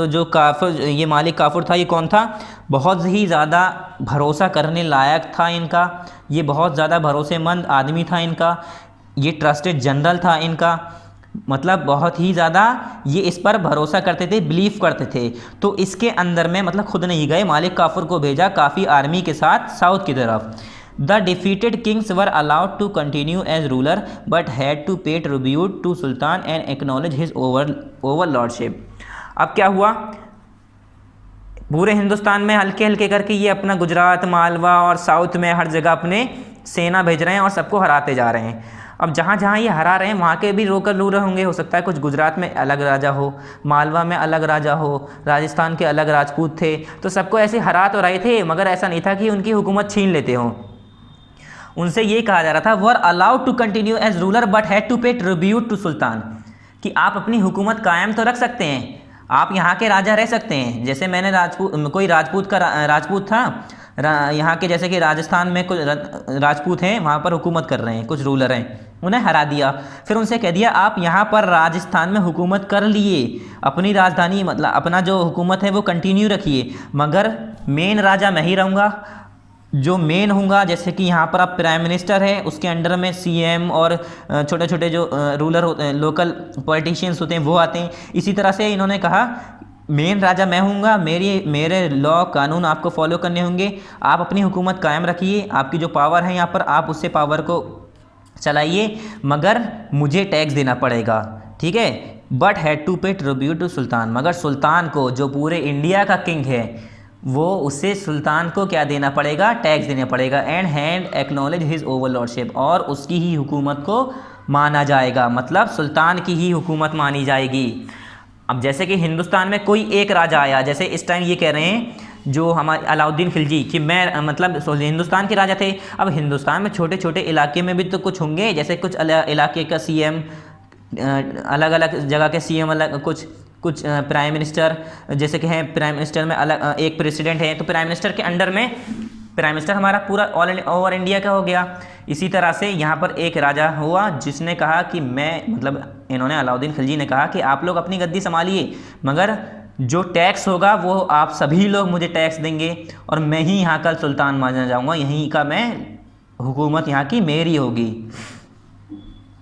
जो काफूर, ये मालिक काफूर था, ये कौन था? बहुत ही ज़्यादा भरोसा करने लायक था इनका, ये बहुत ज़्यादा भरोसेमंद आदमी था इनका, ये ट्रस्टेड जनरल था इनका, मतलब बहुत ही ज़्यादा ये इस पर भरोसा करते थे, बिलीव करते थे। तो इसके अंदर में मतलब खुद नहीं गए, मालिक काफूर को भेजा काफ़ी आर्मी के साथ साउथ की तरफ। The defeated kings were allowed to continue as ruler but had to pay tribute to sultan and acknowledge his overlordship. अब क्या हुआ, पूरे हिंदुस्तान में हल्के हल्के करके ये अपना गुजरात, मालवा और साउथ में हर जगह अपने सेना भेज रहे हैं और सबको हराते जा रहे हैं। अब जहाँ जहाँ ये हरा रहे हैं वहाँ के भी लोकल रूलर होंगे, हो सकता है कुछ गुजरात में अलग राजा हो, मालवा में अलग राजा हो, राजस्थान के अलग राजपूत थे, तो सबको ऐसे हरा तो रहे थे, मगर ऐसा नहीं था कि उनकी हुकूमत छीन लेते हों। उनसे ये कहा जा रहा था were allowed to continue as ruler but had to pay tribute to sultan, कि आप अपनी हुकूमत कायम तो रख सकते हैं, आप यहाँ के राजा रह सकते हैं। जैसे मैंने कोई राजपूत था यहाँ के, जैसे कि राजस्थान में कुछ राजपूत हैं, वहाँ पर हुकूमत कर रहे हैं, कुछ रूलर हैं, उन्हें हरा दिया, फिर उनसे कह दिया आप यहाँ पर राजस्थान में हुकूमत कर लिए, अपनी राजधानी मतलब अपना जो हुकूमत है वो कंटिन्यू रखिए, मगर मेन राजा मैं ही रहूँगा, जो मेन होगा, जैसे कि यहाँ पर आप प्राइम मिनिस्टर है, उसके अंडर में सीएम और छोटे छोटे जो रूलर होते हैं, लोकल पॉलिटिशियंस होते हैं, वो आते हैं। इसी तरह से इन्होंने कहा मेन राजा मैं हूँगा, मेरे लॉ कानून आपको फॉलो करने होंगे, आप अपनी हुकूमत कायम रखिए, आपकी जो पावर है यहाँ पर आप उससे पावर को चलाइए, मगर मुझे टैक्स देना पड़ेगा, ठीक है। But had to pay tribute to सुल्तान, मगर सुल्तान को, जो पूरे इंडिया का किंग है, वो उससे सुल्तान को क्या देना पड़ेगा? टैक्स देना पड़ेगा। And hand acknowledge his overlordship, और उसकी ही हुकूमत को माना जाएगा, मतलब सुल्तान की ही हुकूमत मानी जाएगी। अब जैसे कि हिंदुस्तान में कोई एक राजा आया, जैसे इस टाइम ये कह रहे हैं जो हमारे अलाउद्दीन खिलजी कि मैं मतलब हिंदुस्तान के राजा थे। अब हिंदुस्तान में छोटे छोटे इलाके में भी तो कुछ होंगे, जैसे कुछ इलाके का सीएम, अलग अलग जगह के सीएम, अलग कुछ प्राइम मिनिस्टर, जैसे कि हैं प्राइम मिनिस्टर में अलग एक प्रेसिडेंट है, तो प्राइम मिनिस्टर के अंडर में प्राइम मिनिस्टर हमारा पूरा ऑल ओवर इंडिया का हो गया। इसी तरह से यहाँ पर एक राजा हुआ जिसने कहा कि मैं मतलब इन्होंने अलाउद्दीन खिलजी ने कहा कि आप लोग अपनी गद्दी संभालिए, मगर जो टैक्स होगा वो आप सभी लोग मुझे टैक्स देंगे और मैं ही यहाँ का सुल्तान माना जाऊँगा, यहीं का मैं हुकूमत यहाँ की मेरी होगी।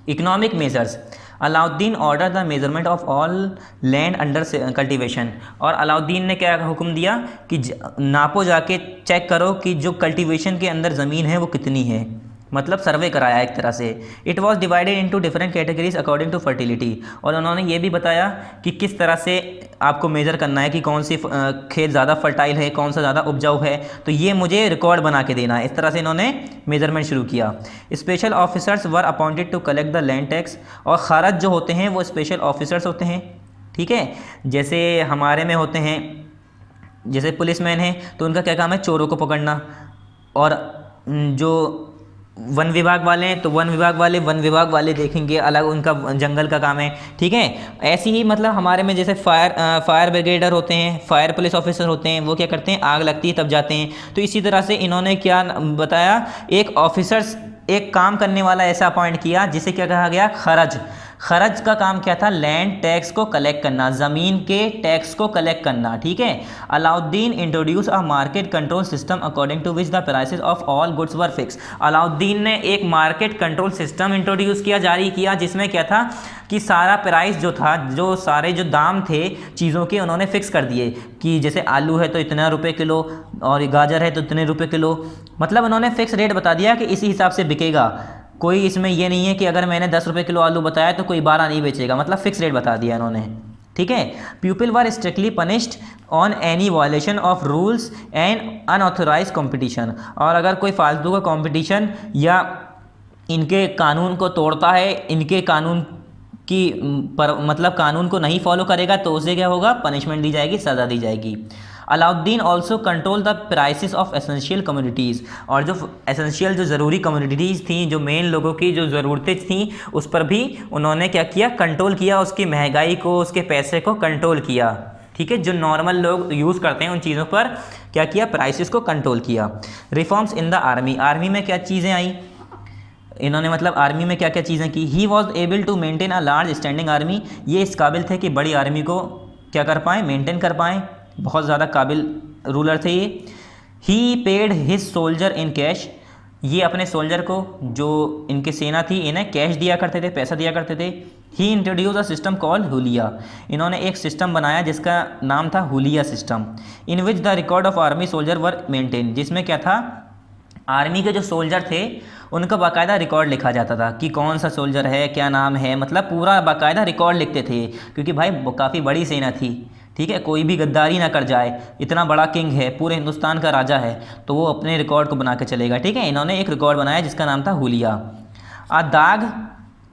Economic measures, Alauddin order the measurement of all land under cultivation, और अलाउद्दीन ने क्या हुक्म दिया कि नापो, जाके चेक करो कि जो कल्टीवेशन के अंदर ज़मीन है वो कितनी है, मतलब सर्वे कराया एक तरह से। It was divided into different categories according to fertility, और उन्होंने ये भी बताया कि किस तरह से आपको मेज़र करना है कि कौन सी खेत ज़्यादा फर्टाइल है, कौन सा ज़्यादा उपजाऊ है, तो ये मुझे रिकॉर्ड बना के देना है। इस तरह से इन्होंने मेजरमेंट शुरू किया। Special officers were appointed to collect the land tax, और खारज जो होते हैं वो स्पेशल ऑफिसर्स होते हैं, ठीक है। जैसे हमारे में होते हैं, जैसे पुलिसमैन हैं तो उनका क्या काम है? चोरों को पकड़ना, और जो वन विभाग वाले हैं तो वन विभाग वाले देखेंगे अलग, उनका जंगल का काम है, ठीक है। ऐसे ही मतलब हमारे में जैसे फायर ब्रिगेडर होते हैं, फायर पुलिस ऑफिसर होते हैं, वो क्या करते हैं? आग लगती है तब जाते हैं। तो इसी तरह से इन्होंने क्या बताया, एक ऑफिसर्स, एक काम करने वाला ऐसा अपॉइंट किया जिसे क्या कहा गया? खरज। खरज का काम क्या था? लैंड टैक्स को कलेक्ट करना, ज़मीन के टैक्स को कलेक्ट करना, ठीक है। Alauddin introduce a market control system according to which the prices of all goods were fix. Alauddin ने एक मार्केट कंट्रोल सिस्टम इंट्रोड्यूस किया, जारी किया, जिसमें क्या था कि सारा प्राइस जो था, जो सारे जो दाम थे चीज़ों के, उन्होंने फिक्स कर दिए कि जैसे आलू है तो इतना रुपये किलो, और गाजर है तो इतने रुपये किलो, मतलब उन्होंने फिक्स रेट बता दिया कि इसी हिसाब से बिकेगा। कोई इसमें ये नहीं है कि अगर मैंने 10 रुपये किलो आलू बताया तो कोई 12 नहीं बेचेगा, मतलब फिक्स रेट बता दिया इन्होंने, ठीक है। People were strictly punished on any violation of rules and unauthorize competition, और अगर कोई फालतू का कंपटीशन या इनके कानून को तोड़ता है, इनके कानून की मतलब कानून को नहीं फॉलो करेगा तो उसे क्या होगा? पनिशमेंट दी जाएगी, सज़ा दी जाएगी। Alauddin also control the prices of essential communities, और जो एसेंशियल जो ज़रूरी कम्युनिटीज़ थी, जो मेन लोगों की जो ज़रूरतें थी, उस पर भी उन्होंने क्या किया? कंट्रोल किया, उसकी महंगाई को, उसके पैसे को कंट्रोल किया। ठीक है, जो नॉर्मल लोग यूज़ करते हैं उन चीज़ों पर क्या किया, प्राइसेस को कंट्रोल किया। Reforms in the army, army में क्या चीज़ें आई इन्होंने, मतलब आर्मी में क्या क्या चीज़ें की। He was able to maintain a large standing army, ये इस काबिल थे कि बड़ी आर्मी को क्या कर पाएँ, मेंटेन कर पाएँ, बहुत ज़्यादा काबिल रूलर थे ये। He paid his soldier in cash, ये अपने सोल्जर को, जो इनकी सेना थी, इन्हें कैश दिया करते थे, पैसा दिया करते थे। ही इंट्रोड्यूस अ सिस्टम कॉल्ड हुलिया, इन्होंने एक सिस्टम बनाया जिसका नाम था हुलिया system. In which the record of army soldier were maintain, जिसमें क्या था, आर्मी के जो सोल्जर थे उनका बाकायदा रिकॉर्ड लिखा जाता था कि कौन सा सोल्जर है, क्या नाम है, मतलब पूरा बाकायदा रिकॉर्ड लिखते थे, क्योंकि भाई काफ़ी बड़ी सेना थी, ठीक है, कोई भी गद्दारी ना कर जाए, इतना बड़ा किंग है, पूरे हिंदुस्तान का राजा है, तो वो अपने रिकॉर्ड को बना के चलेगा, ठीक है। इन्होंने एक रिकॉर्ड बनाया जिसका नाम था हुलिया। दाग,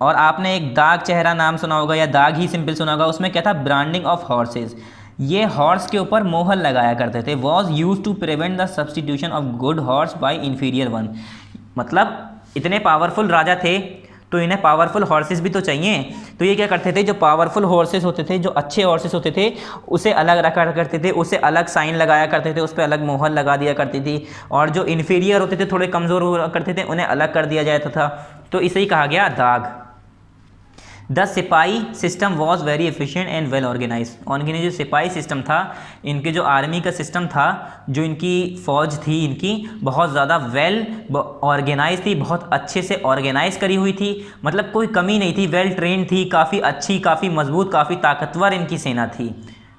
और आपने एक दाग चेहरा नाम सुना होगा या दाग ही सिंपल सुना होगा, उसमें क्या था, ब्रांडिंग ऑफ हॉर्सेज, ये हॉर्स के ऊपर मोहर लगाया करते थे। Was use to prevent the substitution of good horse by inferior one, मतलब इतने पावरफुल राजा थे तो इन्हें पावरफुल हॉर्सेस भी तो चाहिए, तो ये क्या करते थे, जो पावरफुल हॉर्सेस होते थे, जो अच्छे हॉर्सेस होते थे, उसे अलग रखा करते थे, उसे अलग साइन लगाया करते थे, उस पर अलग मोहर लगा दिया करती थी, और जो इन्फीरियर होते थे, थोड़े कमज़ोर हुआ करते थे, उन्हें अलग कर दिया जाता था, तो इसे ही कहा गया दाग। The sipahi system was very efficient and well organize, और इनके जो सिपाही सिस्टम था, इनके जो आर्मी का सिस्टम था, जो इनकी फ़ौज थी, इनकी बहुत ज़्यादा वेल ऑर्गेनाइज थी, बहुत अच्छे से ऑर्गेनाइज करी हुई थी, मतलब कोई कमी नहीं थी, वेल ट्रेंड थी, काफ़ी अच्छी, काफ़ी मजबूत, काफ़ी ताकतवर इनकी सेना थी,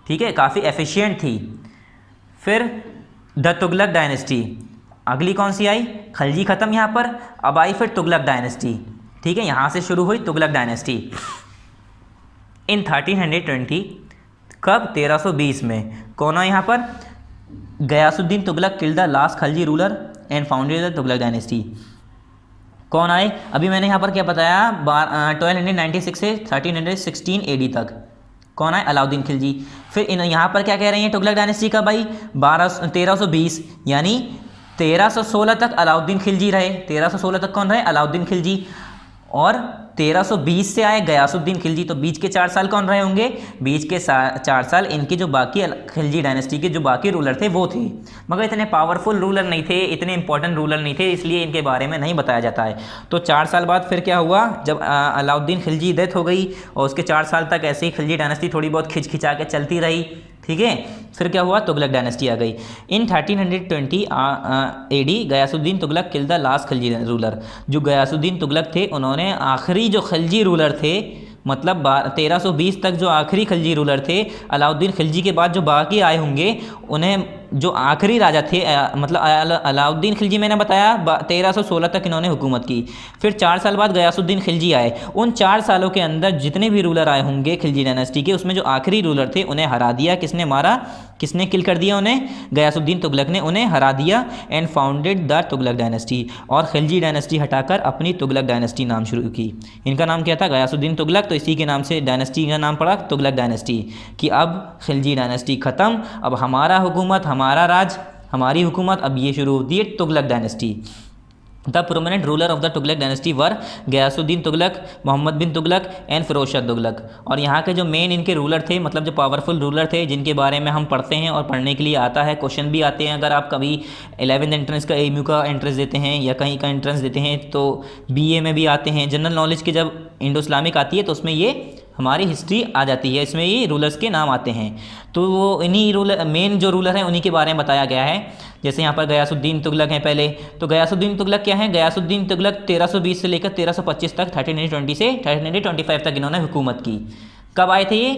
ठीक है, काफ़ी एफिशिएंट थी। फिर द तुगलक डायनेस्टी, अगली कौन सी आई, खलजी ख़त्म यहाँ पर, अब आई फिर तुगलक डायनेस्टी, ठीक है, यहाँ से शुरू हुई तुगलक डायनेस्टी। इन 1320, कब, 1320 में, कौन है यहाँ पर, Ghiyasuddin Tughlaq killed the last Khalji ruler and founded the Tughlaq dynasty. कौन आए, अभी मैंने यहाँ पर क्या बताया, 1296 से 1316 AD तक कौन आए, अलाउद्दीन खिलजी। फिर यहाँ पर क्या कह रहे हैं तुगलक डायनेस्टी का, भाई 1320, यानी 1316 तक अलाउद्दीन खिलजी रहे, 1316 तक कौन रहे, अलाउद्दीन खिलजी, और 1320 से आए गयासुद्दीन खिलजी, तो बीच के 4 साल कौन रहे होंगे, बीच के 4 साल इनके जो बाकी खिलजी डायनेस्टी के जो बाकी रूलर थे वो थे, मगर इतने पावरफुल रूलर नहीं थे, इतने इंपॉर्टेंट रूलर नहीं थे, इसलिए इनके बारे में नहीं बताया जाता है। तो 4 साल बाद फिर क्या हुआ, जब अलाउद्दीन खिलजी डेथ हो गई, और उसके 4 साल तक ऐसे ही खिलजी डायनेस्टी थोड़ी बहुत खिंचा के चलती रही, ठीक है। फिर क्या हुआ, तुगलक डायनेस्टी आ गई। In 1320 AD Ghiyasuddin Tughlaq kill the last Khilji ruler, जो गयासुद्दीन तुगलक थे उन्होंने आखिरी जो खिलजी रूलर थे, मतलब 1320 तक जो आखिरी खिलजी रूलर थे, अलाउद्दीन खिलजी के बाद जो बाकी आए होंगे, उन्हें जो आखिरी राजा थे, मतलब अलाउद्दीन खिलजी मैंने बताया 1316 तक इन्होंने हुकूमत की। फिर 4 साल बाद गयासुद्दीन खिलजी आए, उन 4 सालों के अंदर जितने भी रूलर आए होंगे खिलजी डायनेस्टी के, उसमें जो आखिरी रूलर थे उन्हें हरा दिया, किसने मारा, किसने किल कर दिया उन्हें, गयासुद्दीन तुगलक ने उन्हें हरा दिया, and founded the Tughlaq dynasty, और खिलजी डायनेस्टी हटाकर अपनी तुगलक डायनेस्टी नाम शुरू की। इनका नाम क्या था, गयासुद्दीन तुगलक, तो इसी के नाम से डायनेस्टी का नाम पड़ा तुगलक डायनेस्टी, कि अब खिलजी डायनेस्टी ख़त्म, अब हमारा हुकूमत, हमारा राज, हमारी हुकूमत, अब ये शुरू होती है Tughlaq dynasty. The prominent ruler of the Tughlaq dynasty were Ghiyasuddin Tughlaq, Mohammad bin Tughlaq and Firoz Shah Tughlaq, और यहाँ के जो मेन इनके रूलर थे, मतलब जो पावरफुल रूलर थे, जिनके बारे में हम पढ़ते हैं और पढ़ने के लिए आता है, क्वेश्चन भी आते हैं, अगर आप कभी 11th एंट्रेंस का AMU का एंट्रेंस देते हैं या कहीं का एंट्रेंस देते हैं, तो BA में भी आते हैं, जनरल नॉलेज की जब इंडो इस्लामिक आती है तो उसमें ये हमारी हिस्ट्री आ जाती है, इसमें ये रूलर्स के नाम आते हैं, तो वो इन्हीं रूलर, मेन जो रूलर हैं उन्हीं के बारे में बताया गया है। जैसे यहाँ पर गयासुद्दीन तुगलक हैं पहले, तो गयासुद्दीन तुगलक क्या है, गयासुद्दीन तुगलक 1320 से लेकर 1325 तक, 1320 से 1325 तक इन्होंने हुकूमत की। कब आए थे ये,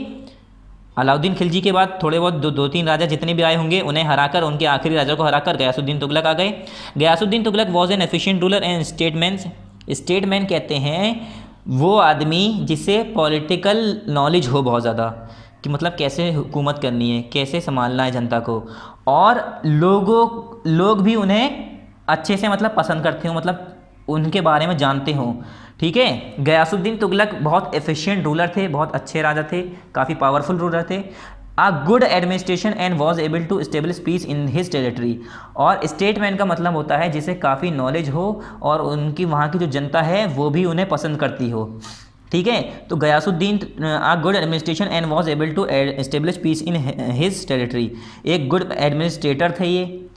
अलाउद्दीन खिलजी के बाद थोड़े बहुत दो तीन राजा जितने भी आए होंगे उन्हें हराकर, उनके आखिरी राजा को हराकर गयासुद्दीन तुगलक आ गए। Ghiyasuddin Tughlaq was an efficient ruler and statesman, statesman कहते हैं वो आदमी जिसे पॉलिटिकल नॉलेज हो बहुत ज़्यादा, कि मतलब कैसे हुकूमत करनी है, कैसे संभालना है जनता को, और लोग भी उन्हें अच्छे से मतलब पसंद करते हो, मतलब उनके बारे में जानते हो, ठीक है। गयासुद्दीन तुगलक बहुत एफिशिएंट रूलर थे, बहुत अच्छे राजा थे, काफ़ी पावरफुल रूलर थे। A good administration and was able to establish peace in his territory, और स्टेटमैन का मतलब होता है जिसे काफ़ी नॉलेज हो और उनकी वहाँ की जो जनता है वो भी उन्हें पसंद करती हो, ठीक है। तो Ghiyasuddin a good administration and was able to establish peace in his territory. एक गुड एडमिनिस्ट्रेटर थे ये,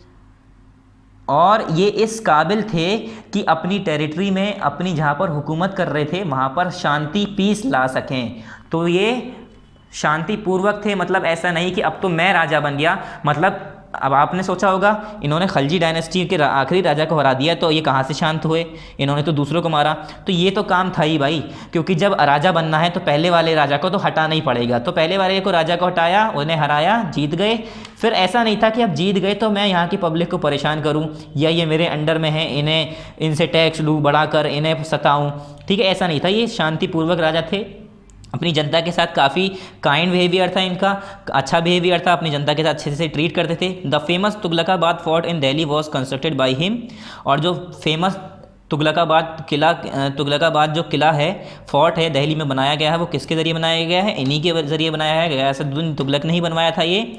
और ये इस काबिल थे कि अपनी टेरिटरी में, अपनी जहाँ पर हुकूमत कर रहे थे वहाँ पर शांति पीस ला सकें। तो ये शांतिपूर्वक थे, मतलब ऐसा नहीं कि अब तो मैं राजा बन गया। मतलब अब आपने सोचा होगा इन्होंने खलजी डायनेस्टी के आखिरी राजा को हरा दिया, तो ये कहाँ से शांत हुए, इन्होंने तो दूसरों को मारा। तो ये तो काम था ही भाई, क्योंकि जब राजा बनना है तो पहले वाले राजा को तो हटाना ही पड़ेगा। तो पहले वाले को राजा को हटाया, उन्हें हराया, जीत गए। फिर ऐसा नहीं था कि अब जीत गए तो मैं यहाँ की पब्लिक को परेशान करूँ, या ये मेरे अंडर में है, इन्हें इनसे टैक्स लूँ बढ़ाकर, इन्हें सताऊँ। ठीक है, ऐसा नहीं था। ये शांतिपूर्वक राजा थे, अपनी जनता के साथ काफ़ी काइंड बिहेवियर था इनका, अच्छा बिहेवियर था, अपनी जनता के साथ अच्छे से ट्रीट करते थे। The famous Tughlaqabad fort in Delhi was constructed by him. और जो फेमस तुगलकाबाद जो किला है, फोर्ट है, दिल्ली में बनाया गया है, वो किसके ज़रिए बनाया गया है? इन्हीं के ज़रिए बनाया है। गयासुद्दीन तुगलक ने ही बनवाया था ये।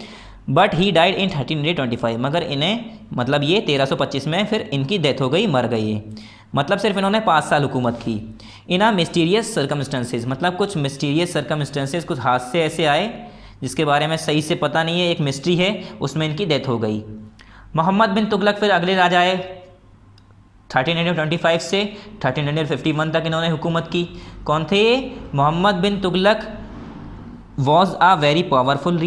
बट ही डाइड इन 1325, मगर इन्हें, मतलब ये 1325 में फिर इनकी डेथ हो गई, मर गई। मतलब सिर्फ इन्होंने 5 साल हुकूमत की। इन आ मिस्टीरियस सर्कमस्टेंसेस, मतलब कुछ मिस्टीरियस सर्कमस्टेंसेस, कुछ हादसे ऐसे आए जिसके बारे में सही से पता नहीं है, एक मिस्ट्री है, उसमें इनकी डेथ हो गई। मोहम्मद बिन तुगलक फिर अगले राजा आए। 1325 से 1351 तक इन्होंने हुकूमत की। कौन थे ये? Mohammad bin Tughlaq was a very powerful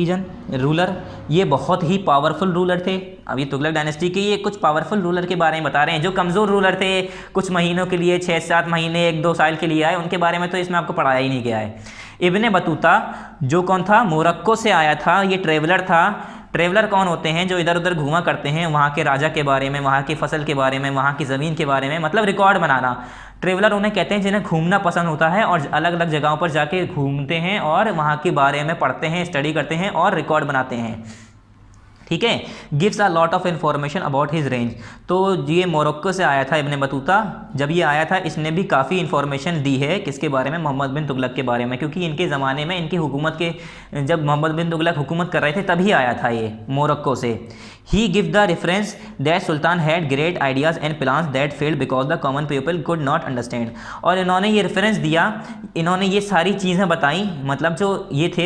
ruler. ये बहुत ही पावरफुल रूलर थे। अब ये तुगलक डायनेस्टी के ये कुछ पावरफुल रूलर के बारे में बता रहे हैं। जो कमज़ोर रूलर थे, कुछ महीनों के लिए, 6-7 महीने, 1-2 साल के लिए आए, उनके बारे में तो इसमें आपको पढ़ाया ही नहीं गया है। इब्ने बतूता, जो कौन था? मोरक्को से आया था, ये ट्रेवलर था। ट्रेवलर कौन होते हैं? जो इधर उधर घूमा करते हैं, वहाँ के राजा के बारे में, वहाँ की फसल के बारे में, वहाँ की ज़मीन के बारे में, मतलब रिकॉर्ड बनाना। ट्रेवलर उन्हें कहते हैं जिन्हें घूमना पसंद होता है और अलग अलग जगहों पर जाके घूमते हैं और वहाँ के बारे में पढ़ते हैं, स्टडी करते हैं और रिकॉर्ड बनाते हैं। ठीक है, gives a lot of information about his range. तो ये मोरक्को से आया था इब्ने बतूता। जब ये आया था इसने भी काफ़ी इन्फॉर्मेशन दी है, किसके बारे में? मोहम्मद बिन तुगलक के बारे में, क्योंकि इनके ज़माने में, इनकी हुकूमत के, जब मोहम्मद बिन तुगलक हुकूमत कर रहे थे तभी आया था ये मोरक्को से। He give the reference that sultan had great ideas and plans that failed because the common people could not understand. और इन्होंने ये रेफरेंस दिया, इन्होंने ये सारी चीज़ें बताई। मतलब जो ये थे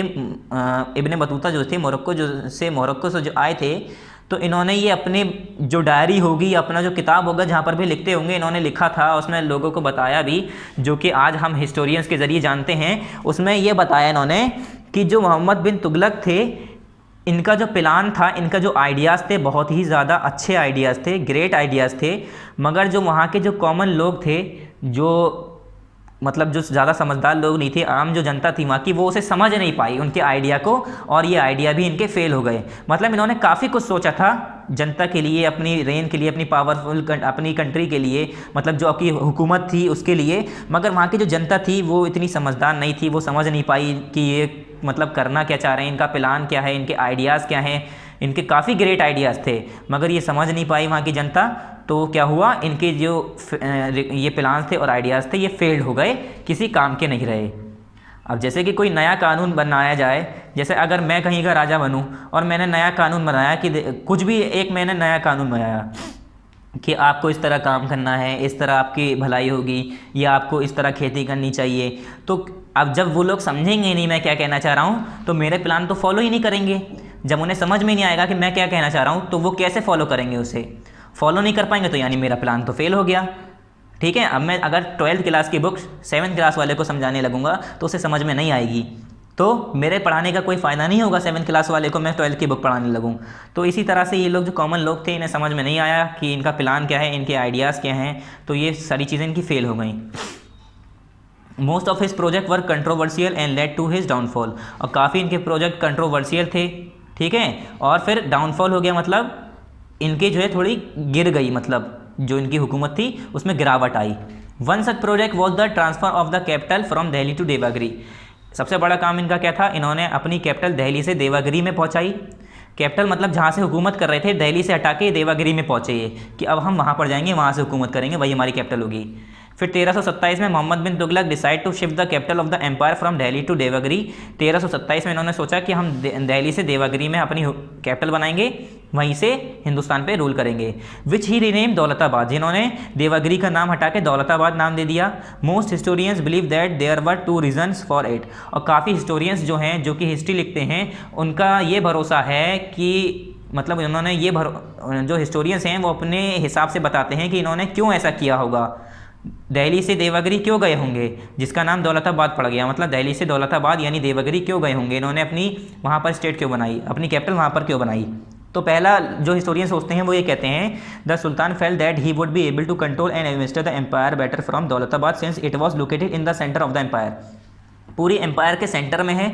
इब्ने बतूता जो थे मोरक्को से जो आए थे, तो इन्होंने ये अपने जो डायरी होगी, अपना जो किताब होगा, जहाँ पर भी लिखते होंगे, इन्होंने लिखा था, उसमें लोगों को बताया भी, जो कि आज हम हिस्टोरियंस के ज़रिए जानते हैं। उसमें ये बताया इन्होंने कि जो मोहम्मद बिन तुगलक थे, इनका जो प्लान था, इनका जो आइडियाज़ थे, बहुत ही ज़्यादा अच्छे आइडियाज़ थे, ग्रेट आइडियाज़ थे। मगर जो वहाँ के जो कॉमन लोग थे, जो मतलब जो ज़्यादा समझदार लोग नहीं थे, आम जो जनता थी वहाँ की, वो उसे समझ नहीं पाई उनके आइडिया को, और ये आइडिया भी इनके फेल हो गए। मतलब इन्होंने काफ़ी कुछ सोचा था जनता के लिए, अपनी रेन के लिए, अपनी पावरफुल अपनी कंट्री के लिए, मतलब जो आपकी हुकूमत थी उसके लिए। मगर वहाँ की जो जनता थी वो इतनी समझदार नहीं थी, वो समझ नहीं पाई कि ये मतलब करना क्या चाह रहे हैं, इनका प्लान क्या है, इनके आइडियाज़ क्या हैं। इनके काफ़ी ग्रेट आइडियाज़ थे, मगर ये समझ नहीं पाई वहाँ की जनता। तो क्या हुआ, इनके जो ये प्लान्स थे और आइडियाज़ थे, ये फेल्ड हो गए, किसी काम के नहीं रहे। अब जैसे कि कोई नया कानून बनाया जाए, जैसे अगर मैं कहीं का राजा बनूं और मैंने नया कानून बनाया, कि कुछ भी एक मैंने नया कानून बनाया कि आपको इस तरह काम करना है, इस तरह आपकी भलाई होगी, या आपको इस तरह खेती करनी चाहिए। तो अब जब वो लोग समझेंगे नहीं मैं क्या कहना चाह रहा हूँ, तो मेरे प्लान तो फॉलो ही नहीं करेंगे। जब उन्हें समझ में नहीं आएगा कि मैं क्या कहना चाह रहा हूँ, तो वो कैसे फॉलो करेंगे? उसे फॉलो नहीं कर पाएंगे, तो यानी मेरा प्लान तो फेल हो गया। ठीक है, अब मैं अगर 12th क्लास की बुक 7th क्लास वाले को समझाने लगूंगा तो उसे समझ में नहीं आएगी, तो मेरे पढ़ाने का कोई फ़ायदा नहीं होगा। 7th क्लास वाले को मैं 12th की बुक पढ़ाने लगूं। तो इसी तरह से ये लोग जो कॉमन लोग थे, इन्हें समझ में नहीं आया कि इनका प्लान क्या है, इनके आइडियाज़ क्या हैं, तो ये सारी चीज़ें इनकी फेल हो गई। Most of his project were controversial and led to his downfall. और काफ़ी इनके प्रोजेक्ट कंट्रोवर्शियल थे, ठीक है, और फिर डाउनफॉल हो गया, मतलब इनके जो है थोड़ी गिर गई, मतलब जो इनकी हुकूमत थी उसमें गिरावट आई। One such project was the transfer of the capital from Delhi to Devagiri. सबसे बड़ा काम इनका क्या था? इन्होंने अपनी कैपिटल दिल्ली से देवागिरी में पहुंचाई। कैपिटल मतलब जहाँ से हुकूमत कर रहे थे, दिल्ली से हटा के देवागिरी में पहुँचे ये, कि अब हम वहाँ पर जाएंगे, वहाँ से हुकूमत करेंगे, वही हमारी कैपिटल होगी। फिर 1327 में Mohammad bin Tughlaq decide to shift the capital of the empire from Delhi to Devagiri. 1327 में इन्होंने सोचा कि हम दिल्ली से देवगिरी में अपनी कैपिटल बनाएंगे, वहीं से हिंदुस्तान पे रूल करेंगे। विच ही रीनेम दौलताबाद, जिन्होंने देवगिरी का नाम हटा के दौलताबाद नाम दे दिया। Most historians believe that there were 2 reasons for it, और काफ़ी हिस्टोरियंस जो हैं, जो कि हिस्ट्री लिखते हैं, उनका ये भरोसा है कि मतलब उन्होंने ये जो हिस्टोरियंस हैं वो अपने हिसाब से बताते हैं कि इन्होंने क्यों ऐसा किया होगा, दिल्ली से देवगिरी क्यों गए होंगे, जिसका नाम दौलताबाद पड़ गया। मतलब दिल्ली से दौलताबाद यानी देवगिरी क्यों गए होंगे, इन्होंने अपनी वहाँ पर स्टेट क्यों बनाई, अपनी कैपिटल वहाँ पर क्यों बनाई। तो पहला जो हिस्टोरियन सोचते हैं वो ये कहते हैं, the sultan felt that he would be able to control and administer the empire better from Daulatabad since it was located in the centre of the empire. पूरी एम्पायर के सेंटर में है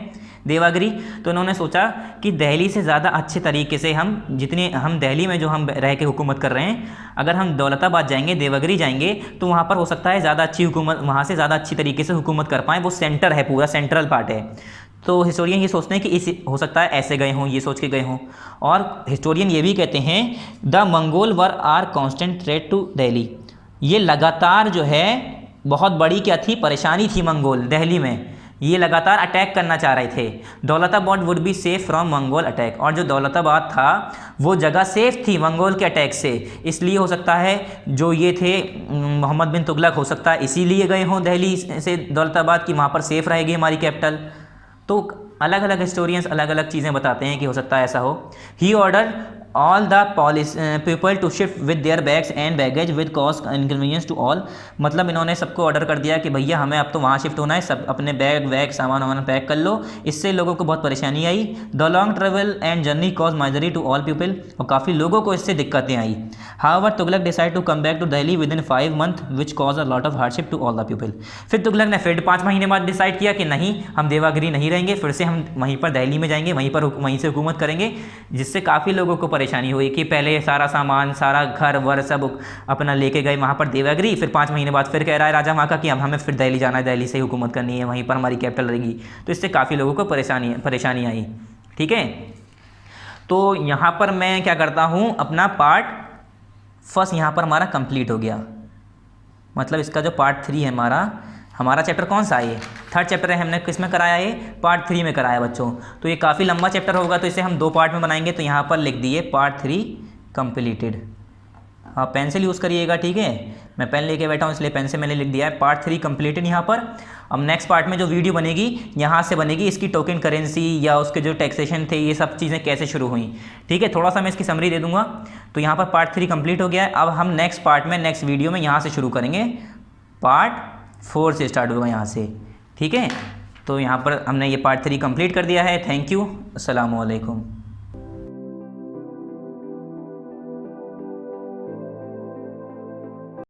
देवगिरी, तो उन्होंने सोचा कि दिल्ली से ज़्यादा अच्छे तरीके से जितने हम दिल्ली में जो हम रह के हुकूमत कर रहे हैं, अगर हम दौलताबाद जाएंगे, देवगिरी जाएंगे, तो वहाँ पर हो सकता है ज़्यादा अच्छी हुकूमत, वहाँ से ज़्यादा अच्छी तरीके से हुकूमत कर पाएँ। वो सेंटर है, पूरा सेंट्रल पार्ट है। तो हिस्टोरियन ये सोचते हैं कि हो सकता है ऐसे गए हों, ये सोच के गए हों। और हिस्टोरियन ये भी कहते हैं, the Mongol were are constant threat to Delhi, ये लगातार जो है बहुत बड़ी क्या थी, परेशानी थी मंगोल दिल्ली में, ये लगातार अटैक करना चाह रहे थे। Daulatabad would be safe from Mongol attack, और जो दौलताबाद था वो जगह सेफ थी मंगोल के अटैक से, इसलिए हो सकता है जो ये थे मोहम्मद बिन तुगलक, हो सकता है इसीलिए गए हों दिल्ली से दौलताबाद की, वहाँ पर सेफ रहेगी हमारी कैपिटल। तो अलग अलग हिस्टोरियंस अलग अलग चीज़ें बताते हैं कि हो सकता है ऐसा हो। He order all the people to shift with their bags and baggage with cost inconvenience to all, मतलब इन्होंने सबको ऑर्डर कर दिया कि भैया हमें अब तो वहाँ शिफ्ट होना है, सब अपने बैग वैग सामान वामान पैक कर लो। इससे लोगों को बहुत परेशानी आई। The long travel and journey cause misery to all people, और काफ़ी लोगों को इससे दिक्कतें आई। However Tughlaq decide to come back to Delhi within 5 months which cause a lot of hardship to all the people. फिर तुगलक ने फिर 5 महीने बाद डिसाइड किया कि नहीं, हम देवगिरी नहीं रहेंगे, फिर से हम वहीं पर दिल्ली में जाएंगे, वहीं से हुकूमत करेंगे, जिससे काफ़ी लोगों को परेशानी हुई कि पहले सारा सामान, सारा घर वर सब अपना लेके गए वहाँ पर देवगिरी, फिर 5 महीने बाद फिर कह रहा है राजा वहाँ का कि अब हमें फिर दिल्ली जाना है, दिल्ली से हुकूमत करनी है, वहीं पर हमारी कैपिटल रहेगी। तो इससे काफ़ी लोगों को परेशानी आई। ठीक है, तो यहाँ पर मैं क्या करता हूँ, अपना पार्ट फर्स्ट यहाँ पर हमारा कंप्लीट हो गया। मतलब इसका जो पार्ट 3 है हमारा चैप्टर कौन सा है, ये 3rd चैप्टर है, हमने किस में कराया, ये पार्ट 3 में कराया बच्चों। तो ये काफ़ी लंबा चैप्टर होगा, तो इसे हम 2 पार्ट में बनाएंगे। तो यहाँ पर लिख दिए पार्ट 3 कंप्लीटेड। आप पेंसिल यूज़ करिएगा, ठीक है, मैं पेन लेके बैठा हूँ इसलिए पेन से मैंने लिख दिया है पार्ट 3 कंप्लीटेड यहाँ पर। अब नेक्स्ट पार्ट में जो वीडियो बनेगी यहाँ से बनेगी, इसकी टोकन करेंसी या उसके जो टैक्सेशन थे, ये सब चीज़ें कैसे शुरू हुई। ठीक है, थोड़ा सा मैं इसकी समरी दे दूंगा। तो यहाँ पर पार्ट 3 कंप्लीट हो गया है। अब हम नेक्स्ट पार्ट में, नेक्स्ट वीडियो में यहाँ से शुरू करेंगे, पार्ट 4 से स्टार्ट होगा यहाँ से। ठीक है, तो यहाँ पर हमने ये पार्ट 3 कंप्लीट कर दिया है। थैंक यू, अस्सलाम वालेकुम।